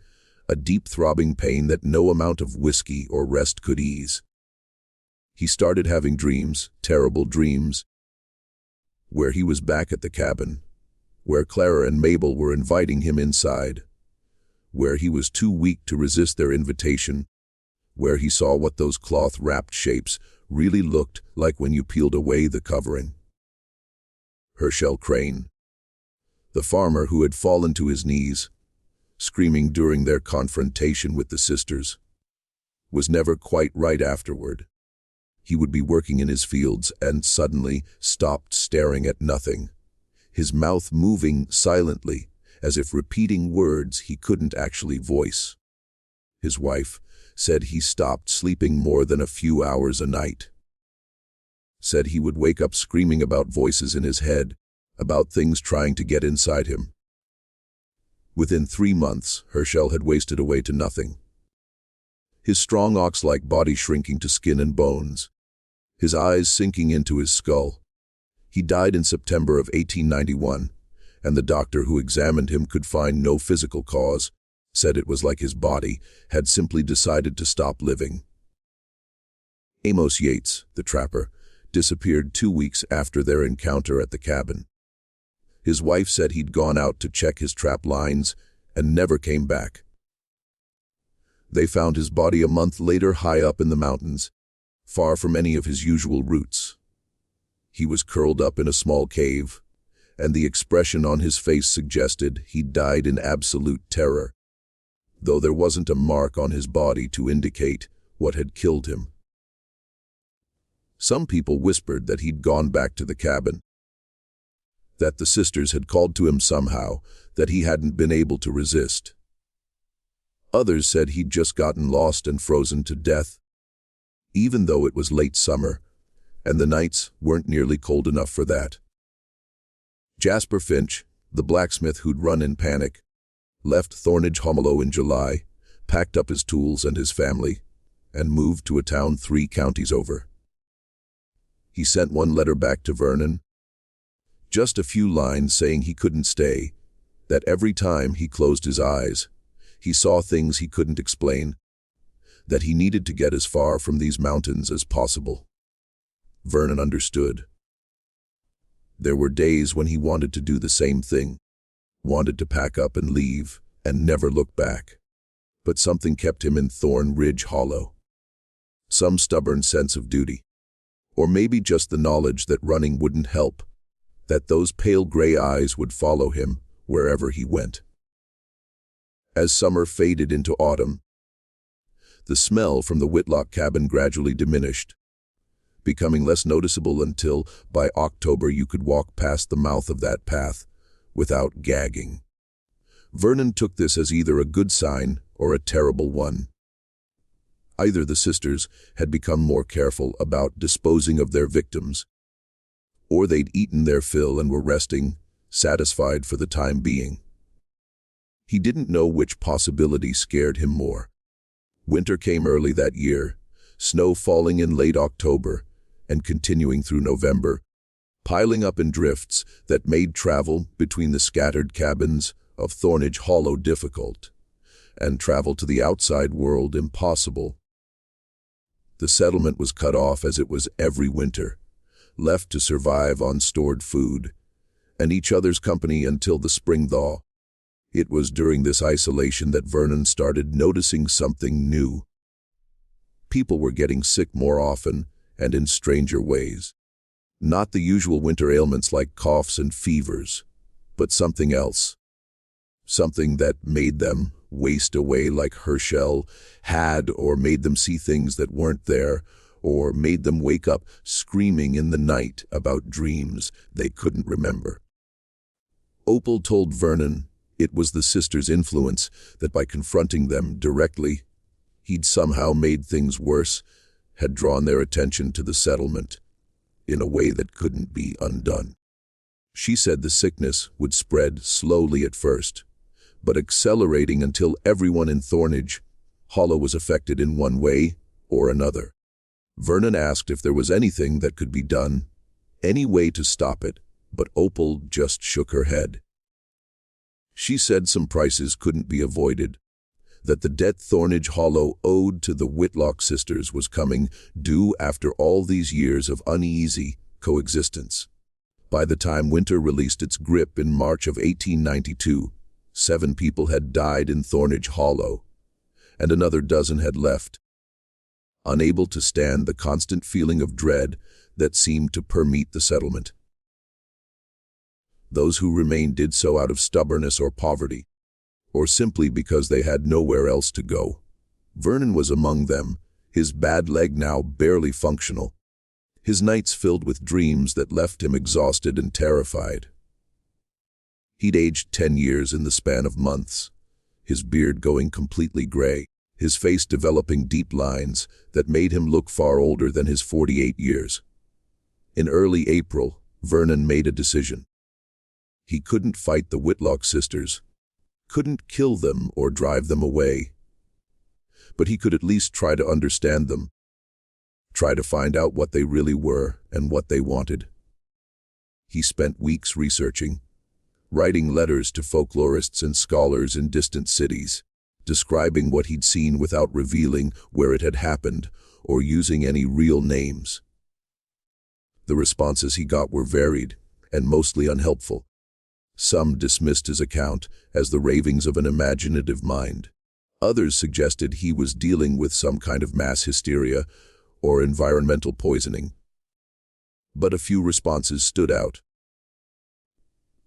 a deep throbbing pain that no amount of whiskey or rest could ease. He started having dreams, terrible dreams, where he was back at the cabin, where Clara and Mabel were inviting him inside, where he was too weak to resist their invitation, where he saw what those cloth-wrapped shapes really looked like when you peeled away the covering. Herschel Crane, the farmer who had fallen to his knees, screaming during their confrontation with the sisters, was never quite right afterward. He would be working in his fields and suddenly stopped staring at nothing, his mouth moving silently, as if repeating words he couldn't actually voice. His wife said he stopped sleeping more than a few hours a night. Said he would wake up screaming about voices in his head, about things trying to get inside him. Within 3 months, Herschel had wasted away to nothing. His strong ox-like body shrinking to skin and bones, his eyes sinking into his skull. He died in September of 1891, and the doctor who examined him could find no physical cause, said it was like his body had simply decided to stop living. Amos Yates, the trapper, disappeared 2 weeks after their encounter at the cabin. His wife said he'd gone out to check his trap lines and never came back. They found his body a month later high up in the mountains, far from any of his usual routes. He was curled up in a small cave, and the expression on his face suggested he'd died in absolute terror, though there wasn't a mark on his body to indicate what had killed him. Some people whispered that he'd gone back to the cabin, that the sisters had called to him somehow, that he hadn't been able to resist. Others said he'd just gotten lost and frozen to death, even though it was late summer, and the nights weren't nearly cold enough for that. Jasper Finch, the blacksmith who'd run in panic, left Thorn Ridge Hollow in July, packed up his tools and his family, and moved to a town 3 counties over. He sent one letter back to Vernon, just a few lines saying he couldn't stay, that every time he closed his eyes, he saw things he couldn't explain, that he needed to get as far from these mountains as possible. Vernon understood. There were days when he wanted to do the same thing, wanted to pack up and leave, and never look back. But something kept him in Thorn Ridge Hollow. Some stubborn sense of duty. Or maybe just the knowledge that running wouldn't help, that those pale gray eyes would follow him wherever he went. As summer faded into autumn, the smell from the Whitlock cabin gradually diminished, becoming less noticeable until, by October, you could walk past the mouth of that path without gagging. Vernon took this as either a good sign or a terrible one. Either the sisters had become more careful about disposing of their victims, or they'd eaten their fill and were resting, satisfied for the time being. He didn't know which possibility scared him more. Winter came early that year, snow falling in late October and continuing through November, piling up in drifts that made travel between the scattered cabins of Thorn Ridge Hollow difficult, and travel to the outside world impossible. The settlement was cut off as it was every winter, left to survive on stored food, and each other's company until the spring thaw. It was during this isolation that Vernon started noticing something new. People were getting sick more often and in stranger ways. Not the usual winter ailments like coughs and fevers, but something else. Something that made them waste away like Herschel had, or made them see things that weren't there, or made them wake up screaming in the night about dreams they couldn't remember. Opal told Vernon it was the sisters' influence that by confronting them directly, He'd somehow made things worse, had drawn their attention to the settlement in a way that couldn't be undone. She said the sickness would spread slowly at first, but accelerating until everyone in Thorn Ridge Hollow was affected in one way or another. Vernon asked if there was anything that could be done, any way to stop it, but Opal just shook her head. She said some prices couldn't be avoided, that the debt Thorn Ridge Hollow owed to the Whitlock sisters was coming due after all these years of uneasy coexistence. By the time winter released its grip in March of 1892, 7 people had died in Thorn Ridge Hollow, and another dozen had left, unable to stand the constant feeling of dread that seemed to permeate the settlement. Those who remained did so out of stubbornness or poverty, or simply because they had nowhere else to go. Vernon was among them, his bad leg now barely functional, his nights filled with dreams that left him exhausted and terrified. He'd aged 10 years in the span of months, his beard going completely gray, his face developing deep lines that made him look far older than his 48 years. In early April, Vernon made a decision. He couldn't fight the Whitlock sisters, couldn't kill them or drive them away, but he could at least try to understand them, try to find out what they really were and what they wanted. He spent weeks researching, writing letters to folklorists and scholars in distant cities, describing what he'd seen without revealing where it had happened or using any real names. The responses he got were varied and mostly unhelpful. Some dismissed his account as the ravings of an imaginative mind. Others suggested he was dealing with some kind of mass hysteria or environmental poisoning. But a few responses stood out.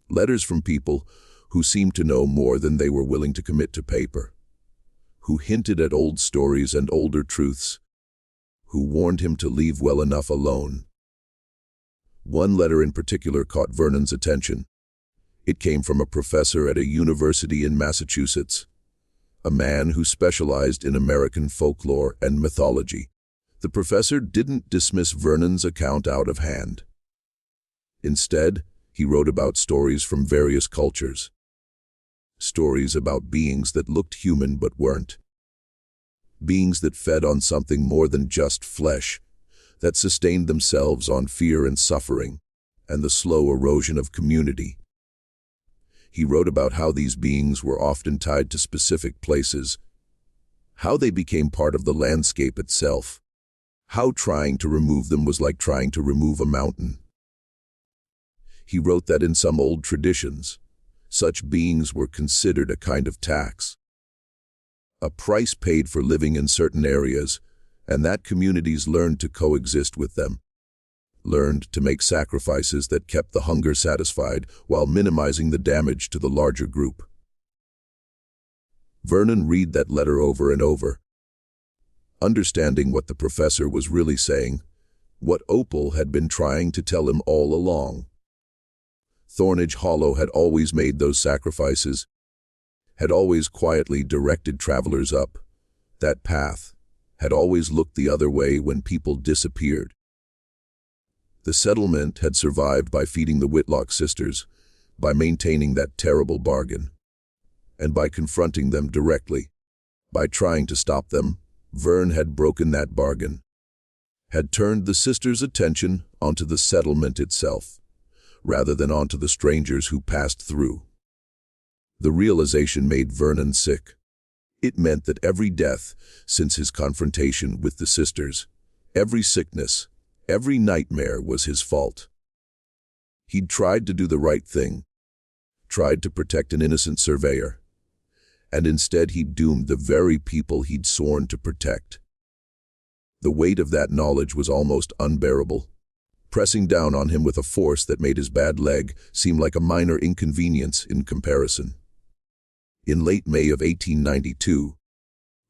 Letters from people who seemed to know more than they were willing to commit to paper, who hinted at old stories and older truths, who warned him to leave well enough alone. One letter in particular caught Vernon's attention. It came from a professor at a university in Massachusetts, a man who specialized in American folklore and mythology. The professor didn't dismiss Vernon's account out of hand. Instead, he wrote about stories from various cultures, stories about beings that looked human but weren't, beings that fed on something more than just flesh, that sustained themselves on fear and suffering, and the slow erosion of community. He wrote about how these beings were often tied to specific places, how they became part of the landscape itself, how trying to remove them was like trying to remove a mountain. He wrote that in some old traditions, such beings were considered a kind of tax, a price paid for living in certain areas, and that communities learned to coexist with them, learned to make sacrifices that kept the hunger satisfied while minimizing the damage to the larger group. Vernon read that letter over and over, understanding what the professor was really saying, what Opal had been trying to tell him all along. Thorn Ridge Hollow had always made those sacrifices, had always quietly directed travelers up that path, had always looked the other way when people disappeared. The settlement had survived by feeding the Whitlock sisters, by maintaining that terrible bargain, and by confronting them directly. By trying to stop them, Vern had broken that bargain, had turned the sisters' attention onto the settlement itself, rather than onto the strangers who passed through. The realization made Vernon sick. It meant that every death since his confrontation with the sisters, every sickness, every nightmare was his fault. He'd tried to do the right thing, tried to protect an innocent surveyor, and instead he'd doomed the very people he'd sworn to protect. The weight of that knowledge was almost unbearable, pressing down on him with a force that made his bad leg seem like a minor inconvenience in comparison. In late May of 1892,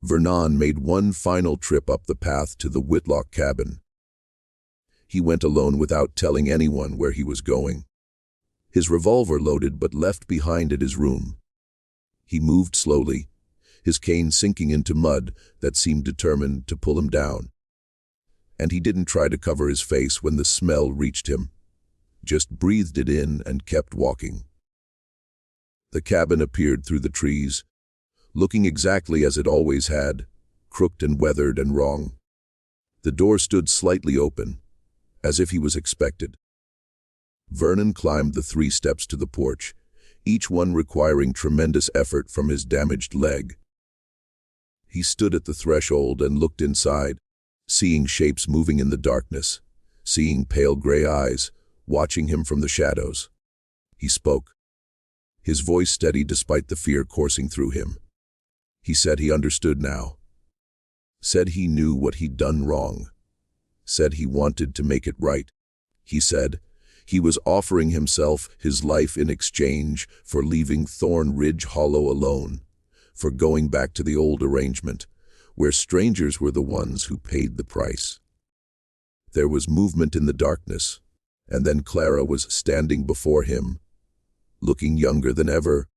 Vernon made one final trip up the path to the Whitlock cabin. He went alone without telling anyone where he was going, his revolver loaded but left behind at his room. He moved slowly, his cane sinking into mud that seemed determined to pull him down. And he didn't try to cover his face when the smell reached him, just breathed it in and kept walking. The cabin appeared through the trees, looking exactly as it always had, crooked and weathered and wrong. The door stood slightly open, as if he was expected. Vernon climbed the 3 steps to the porch, each one requiring tremendous effort from his damaged leg. He stood at the threshold and looked inside, seeing shapes moving in the darkness, seeing pale gray eyes, watching him from the shadows. He spoke, his voice steady despite the fear coursing through him. He said he understood now. Said he knew what he'd done wrong. Said he wanted to make it right. He said he was offering himself, his life in exchange for leaving Thorn Ridge Hollow alone, for going back to the old arrangement, where strangers were the ones who paid the price. There was movement in the darkness, and then Clara was standing before him, looking younger than ever,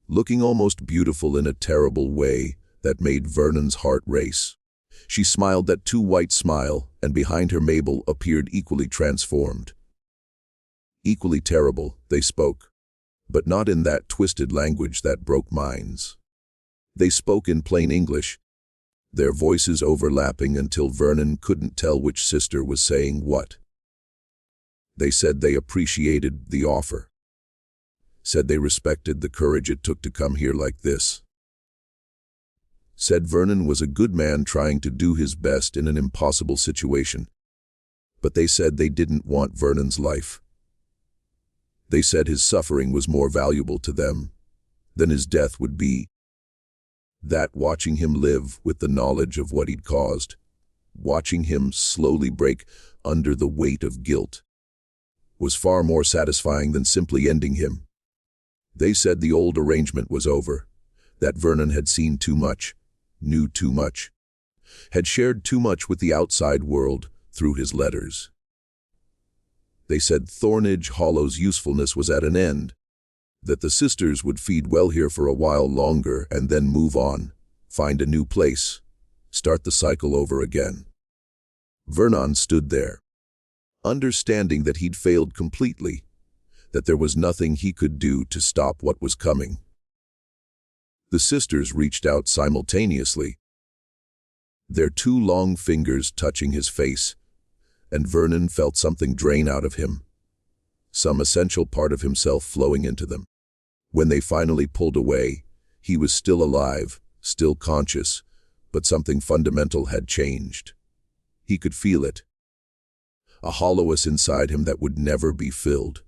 looking almost beautiful in a terrible way that made Vernon's heart race. She smiled that too white smile, and behind her Mabel appeared equally transformed. Equally terrible, they spoke, but not in that twisted language that broke minds. They spoke in plain English, their voices overlapping until Vernon couldn't tell which sister was saying what. They said they appreciated the offer. Said they respected the courage it took to come here like this. Said Vernon was a good man trying to do his best in an impossible situation. But they said they didn't want Vernon's life. They said his suffering was more valuable to them than his death would be. That watching him live with the knowledge of what he'd caused, watching him slowly break under the weight of guilt, was far more satisfying than simply ending him. They said the old arrangement was over, that Vernon had seen too much, knew too much, had shared too much with the outside world through his letters. They said Thorn Ridge Hollow's usefulness was at an end, that the sisters would feed well here for a while longer and then move on, find a new place, start the cycle over again. Vernon stood there, understanding that he'd failed completely, that there was nothing he could do to stop what was coming. The sisters reached out simultaneously, their 2 long fingers touching his face, and Vernon felt something drain out of him, some essential part of himself flowing into them. When they finally pulled away, he was still alive, still conscious, but something fundamental had changed. He could feel it. A hollowness inside him that would never be filled.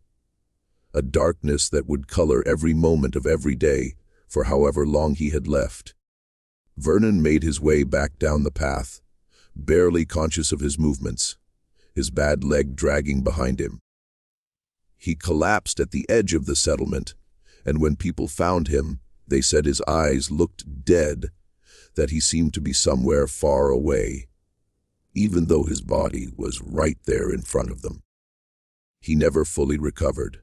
A darkness that would color every moment of every day for however long he had left. Vernon made his way back down the path, barely conscious of his movements, his bad leg dragging behind him. He collapsed at the edge of the settlement, and when people found him, they said his eyes looked dead, that he seemed to be somewhere far away, even though his body was right there in front of them. He never fully recovered.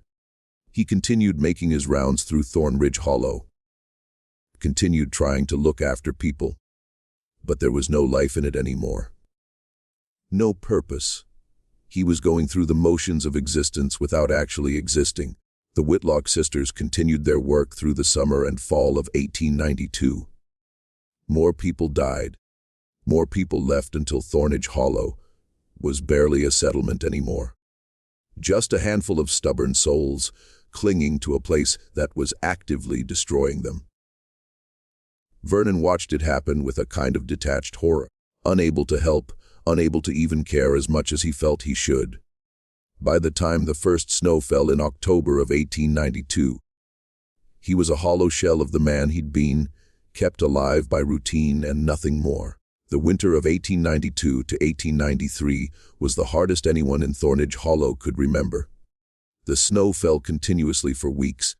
He continued making his rounds through Thorn Ridge Hollow, continued trying to look after people, but there was no life in it anymore. No purpose. He was going through the motions of existence without actually existing. The Whitlock sisters continued their work through the summer and fall of 1892. More people died. More people left until Thorn Ridge Hollow was barely a settlement anymore. Just a handful of stubborn souls clinging to a place that was actively destroying them. Vernon watched it happen with a kind of detached horror, unable to help, unable to even care as much as he felt he should. By the time the first snow fell in October of 1892, he was a hollow shell of the man he'd been, kept alive by routine and nothing more. The winter of 1892 to 1893 was the hardest anyone in Thorn Ridge Hollow could remember. The snow fell continuously for weeks,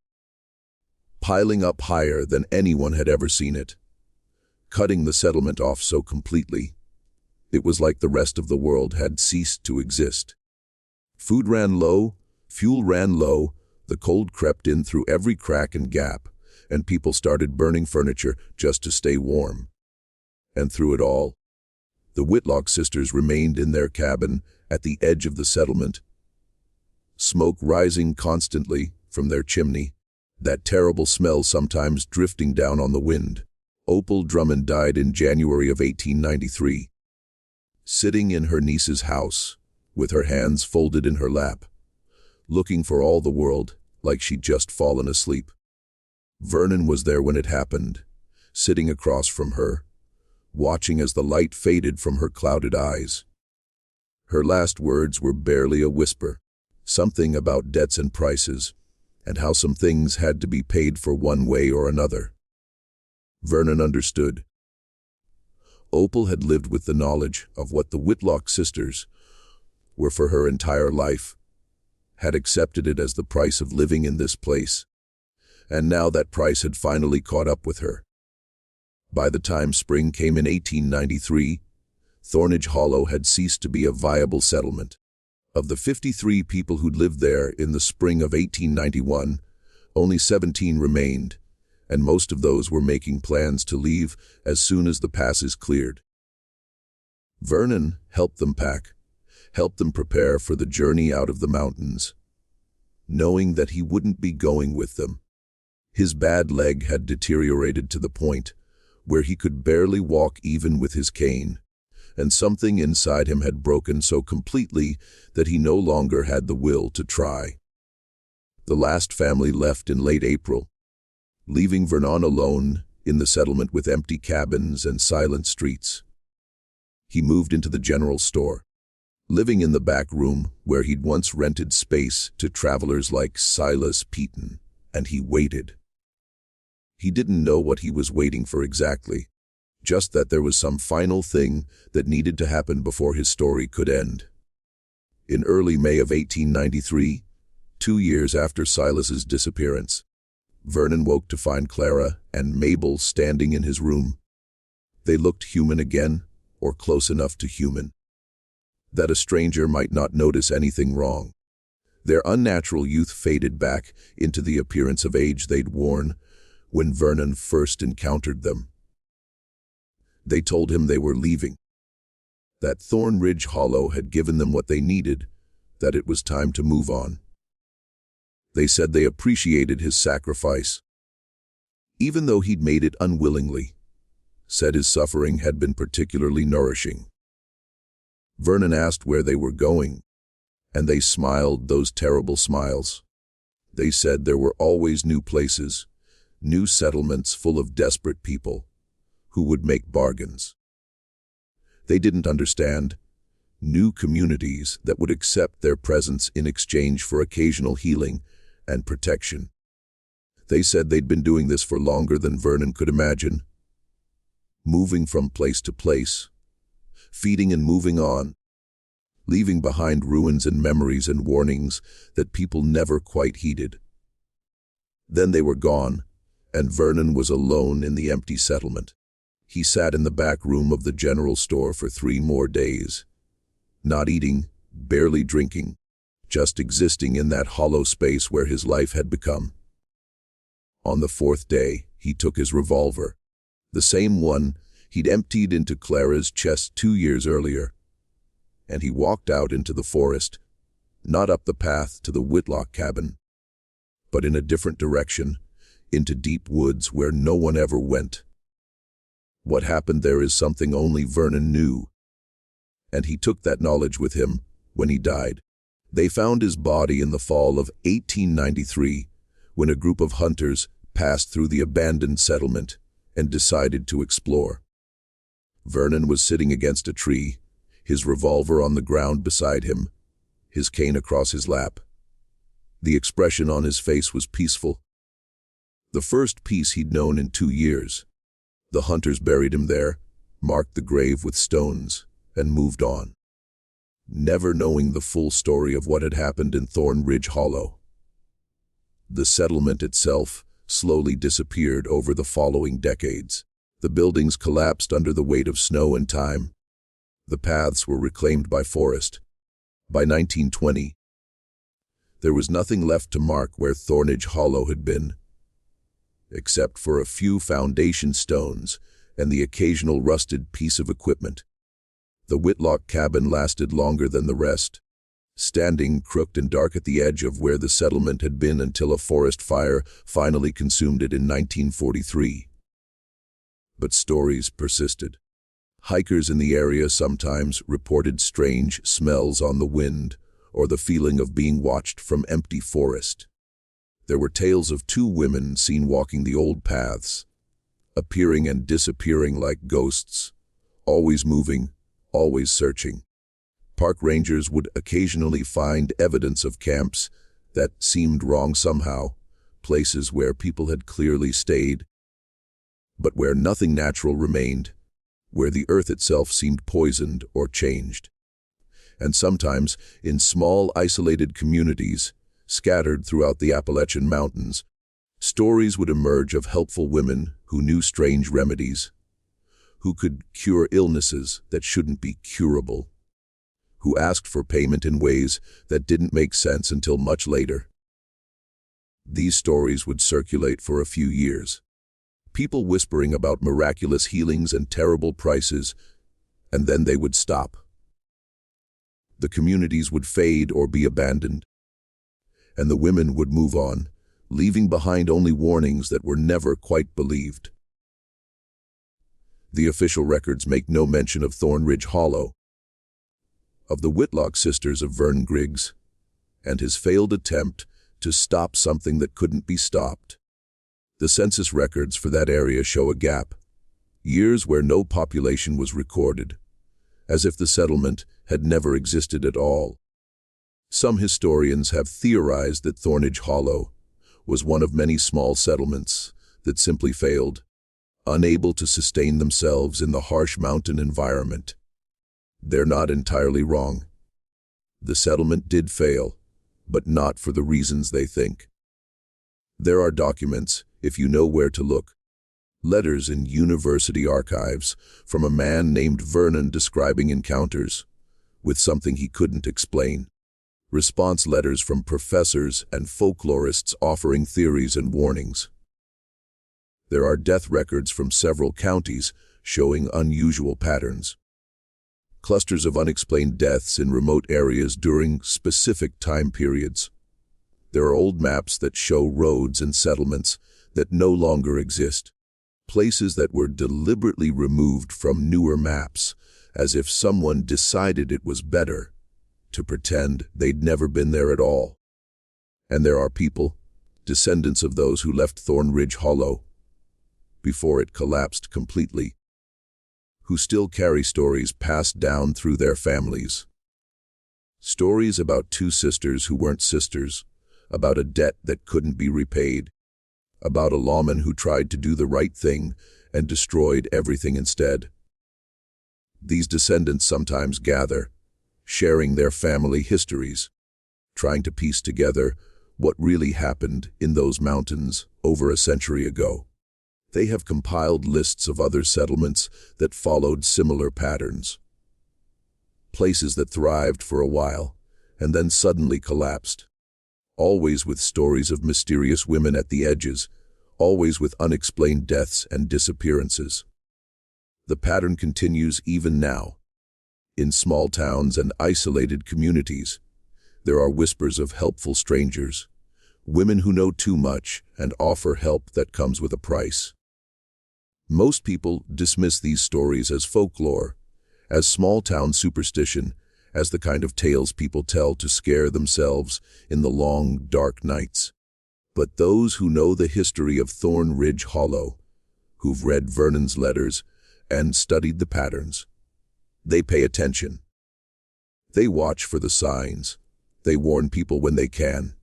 piling up higher than anyone had ever seen it, cutting the settlement off so completely. It was like the rest of the world had ceased to exist. Food ran low, fuel ran low, the cold crept in through every crack and gap, and people started burning furniture just to stay warm. And through it all, the Whitlock sisters remained in their cabin at the edge of the settlement, smoke rising constantly from their chimney, that terrible smell sometimes drifting down on the wind. Opal Drummond died in January of 1893, sitting in her niece's house, with her hands folded in her lap, looking for all the world like she'd just fallen asleep. Vernon was there when it happened, sitting across from her, watching as the light faded from her clouded eyes. Her last words were barely a whisper, something about debts and prices, and how some things had to be paid for one way or another. Vernon understood. Opal had lived with the knowledge of what the Whitlock sisters were for her entire life, had accepted it as the price of living in this place, and now that price had finally caught up with her. By the time spring came in 1893, Thorn Ridge Hollow had ceased to be a viable settlement. Of the 53 people who'd lived there in the spring of 1891, only 17 remained, and most of those were making plans to leave as soon as the passes cleared. Vernon helped them pack, helped them prepare for the journey out of the mountains, knowing that he wouldn't be going with them. His bad leg had deteriorated to the point where he could barely walk even with his cane, and something inside him had broken so completely that he no longer had the will to try. The last family left in late April, leaving Vernon alone in the settlement with empty cabins and silent streets. He moved into the general store, living in the back room where he'd once rented space to travelers like Silas Peaton, and he waited. He didn't know what he was waiting for exactly, just that there was some final thing that needed to happen before his story could end. In early May of 1893, 2 years after Silas's disappearance, Vernon woke to find Clara and Mabel standing in his room. They looked human again, or close enough to human, that a stranger might not notice anything wrong. Their unnatural youth faded back into the appearance of age they'd worn when Vernon first encountered them. They told him they were leaving, that Thorn Ridge Hollow had given them what they needed, that it was time to move on. They said they appreciated his sacrifice, even though he'd made it unwillingly, said his suffering had been particularly nourishing. Vernon asked where they were going, and they smiled those terrible smiles. They said there were always new places, new settlements full of desperate people who would make bargains. They didn't understand. New communities that would accept their presence in exchange for occasional healing and protection. They said they'd been doing this for longer than Vernon could imagine, moving from place to place, feeding and moving on, leaving behind ruins and memories and warnings that people never quite heeded. Then they were gone, and Vernon was alone in the empty settlement. He sat in the back room of the general store for 3 more days, not eating, barely drinking, just existing in that hollow space where his life had become. On the 4th day, he took his revolver, the same one he'd emptied into Clara's chest 2 years earlier, and he walked out into the forest, not up the path to the Whitlock cabin, but in a different direction, into deep woods where no one ever went. What happened there is something only Vernon knew, and he took that knowledge with him when he died. They found his body in the fall of 1893 when a group of hunters passed through the abandoned settlement and decided to explore. Vernon was sitting against a tree, his revolver on the ground beside him, his cane across his lap. The expression on his face was peaceful. The first peace he'd known in 2 years. The hunters buried him there, marked the grave with stones, and moved on, never knowing the full story of what had happened in Thorn Ridge Hollow. The settlement itself slowly disappeared over the following decades. The buildings collapsed under the weight of snow and time. The paths were reclaimed by forest. By 1920, there was nothing left to mark where Thorn Ridge Hollow had been. except for a few foundation stones and the occasional rusted piece of equipment. The Whitlock cabin lasted longer than the rest, standing crooked and dark at the edge of where the settlement had been until a forest fire finally consumed it in 1943. But stories persisted. Hikers in the area sometimes reported strange smells on the wind or the feeling of being watched from empty forest. There were tales of two women seen walking the old paths, appearing and disappearing like ghosts, always moving, always searching. Park rangers would occasionally find evidence of camps that seemed wrong somehow, places where people had clearly stayed, but where nothing natural remained, where the earth itself seemed poisoned or changed. And sometimes, in small, isolated communities, scattered throughout the Appalachian Mountains, stories would emerge of helpful women who knew strange remedies, who could cure illnesses that shouldn't be curable, who asked for payment in ways that didn't make sense until much later. These stories would circulate for a few years, people whispering about miraculous healings and terrible prices, and then they would stop. The communities would fade or be abandoned, and the women would move on, leaving behind only warnings that were never quite believed. The official records make no mention of Thorn Ridge Hollow, of the Whitlock sisters of Vern Griggs, and his failed attempt to stop something that couldn't be stopped. The census records for that area show a gap, years where no population was recorded, as if the settlement had never existed at all. Some historians have theorized that Thorn Ridge Hollow was one of many small settlements that simply failed, unable to sustain themselves in the harsh mountain environment. They're not entirely wrong. The settlement did fail, but not for the reasons they think. There are documents, if you know where to look, letters in university archives from a man named Vernon describing encounters with something he couldn't explain, response letters from professors and folklorists offering theories and warnings. There are death records from several counties showing unusual patterns, clusters of unexplained deaths in remote areas during specific time periods. There are old maps that show roads and settlements that no longer exist, places that were deliberately removed from newer maps, as if someone decided it was better to pretend they'd never been there at all. And there are people, descendants of those who left Thorn Ridge Hollow before it collapsed completely, who still carry stories passed down through their families. Stories about two sisters who weren't sisters, about a debt that couldn't be repaid, about a lawman who tried to do the right thing and destroyed everything instead. These descendants sometimes gather, sharing their family histories, trying to piece together what really happened in those mountains over a century ago. They have compiled lists of other settlements that followed similar patterns. Places that thrived for a while and then suddenly collapsed, always with stories of mysterious women at the edges, always with unexplained deaths and disappearances. The pattern continues even now. In small towns and isolated communities, there are whispers of helpful strangers, women who know too much and offer help that comes with a price. Most people dismiss these stories as folklore, as small-town superstition, as the kind of tales people tell to scare themselves in the long, dark nights. But those who know the history of Thorn Ridge Hollow, who've read Vernon's letters and studied the patterns, they pay attention. They watch for the signs. They warn people when they can.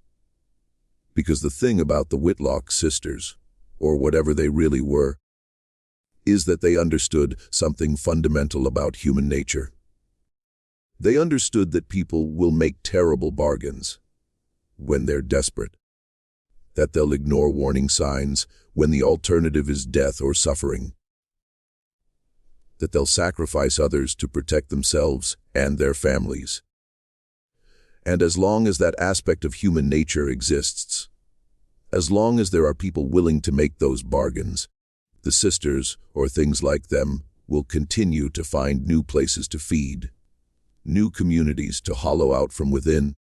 Because the thing about the Whitlock sisters, or whatever they really were, is that they understood something fundamental about human nature. They understood that people will make terrible bargains when they're desperate, that they'll ignore warning signs when the alternative is death or suffering, that they'll sacrifice others to protect themselves and their families. And as long as that aspect of human nature exists, As long as there are people willing to make those bargains, the sisters, or things like them, will continue to find new places to feed, new communities to hollow out from within,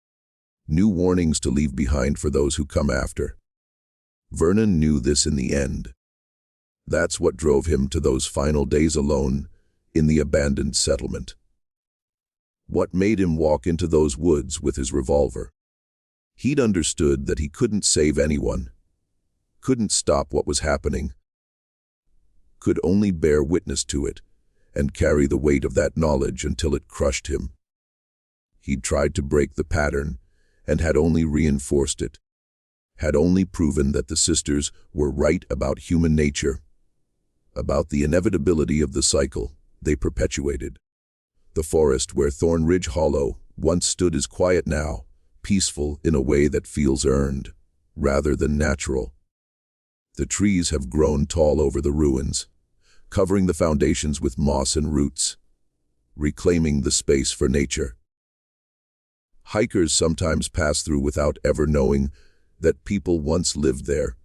new warnings to leave behind for those who come after. Vernon knew this in the end. That's what drove him to those final days alone in the abandoned settlement. What made him walk into those woods with his revolver? He'd understood that he couldn't save anyone, couldn't stop what was happening, could only bear witness to it and carry the weight of that knowledge until it crushed him. He'd tried to break the pattern and had only reinforced it, had only proven that the sisters were right about human nature, about the inevitability of the cycle they perpetuated. The forest where Thorn Ridge Hollow once stood is quiet now, peaceful in a way that feels earned, rather than natural. The trees have grown tall over the ruins, covering the foundations with moss and roots, reclaiming the space for nature. Hikers sometimes pass through without ever knowing that people once lived there,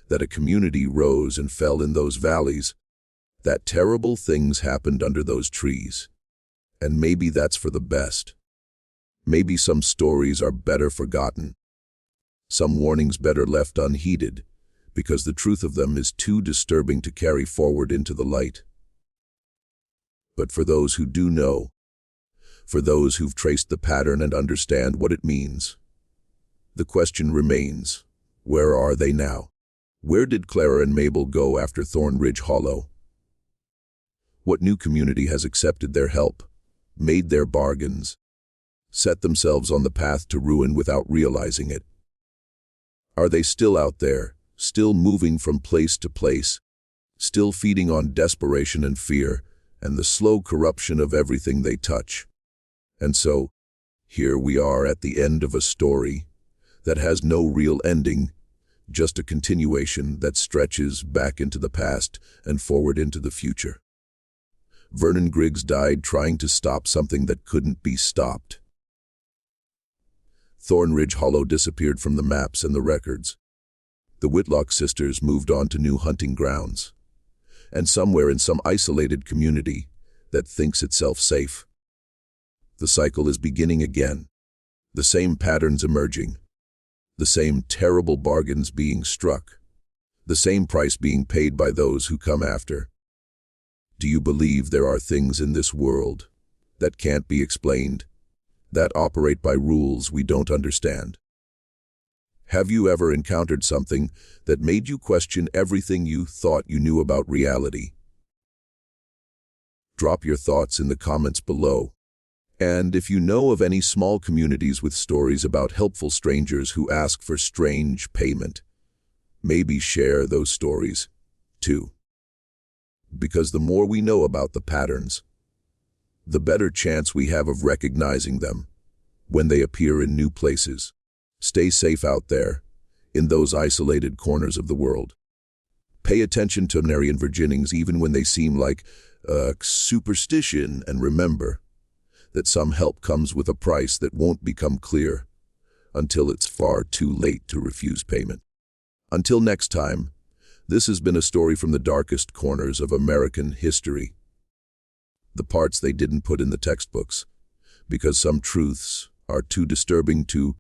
that a community rose and fell in those valleys, that terrible things happened under those trees. And maybe that's for the best. Maybe some stories are better forgotten, some warnings better left unheeded, because the truth of them is too disturbing to carry forward into the light. But for those who do know, for those who've traced the pattern and understand what it means, the question remains, where are they now? Where did Clara and Mabel go after Thorn Ridge Hollow? What new community has accepted their help, made their bargains, set themselves on the path to ruin without realizing it? Are they still out there, still moving from place to place, still feeding on desperation and fear and the slow corruption of everything they touch? And so, here we are at the end of a story that has no real ending, just a continuation that stretches back into the past and forward into the future. Vernon Griggs died trying to stop something that couldn't be stopped. Thorn Ridge Hollow disappeared from the maps and the records. The Whitlock sisters moved on to new hunting grounds, and somewhere in some isolated community that thinks itself safe. The cycle is beginning again, the same patterns emerging, the same terrible bargains being struck, the same price being paid by those who come after. Do you believe there are things in this world that can't be explained, that operate by rules we don't understand? Have you ever encountered something that made you question everything you thought you knew about reality? Drop your thoughts in the comments below. And if you know of any small communities with stories about helpful strangers who ask for strange payment, maybe share those stories too. Because the more we know about the patterns, the better chance we have of recognizing them when they appear in new places. Stay safe out there, in those isolated corners of the world. Pay attention to Narian Virginings even when they seem like superstition, and remember that some help comes with a price that won't become clear until it's far too late to refuse payment. Until next time, this has been a story from the darkest corners of American history. The parts they didn't put in the textbooks, because some truths are too disturbing to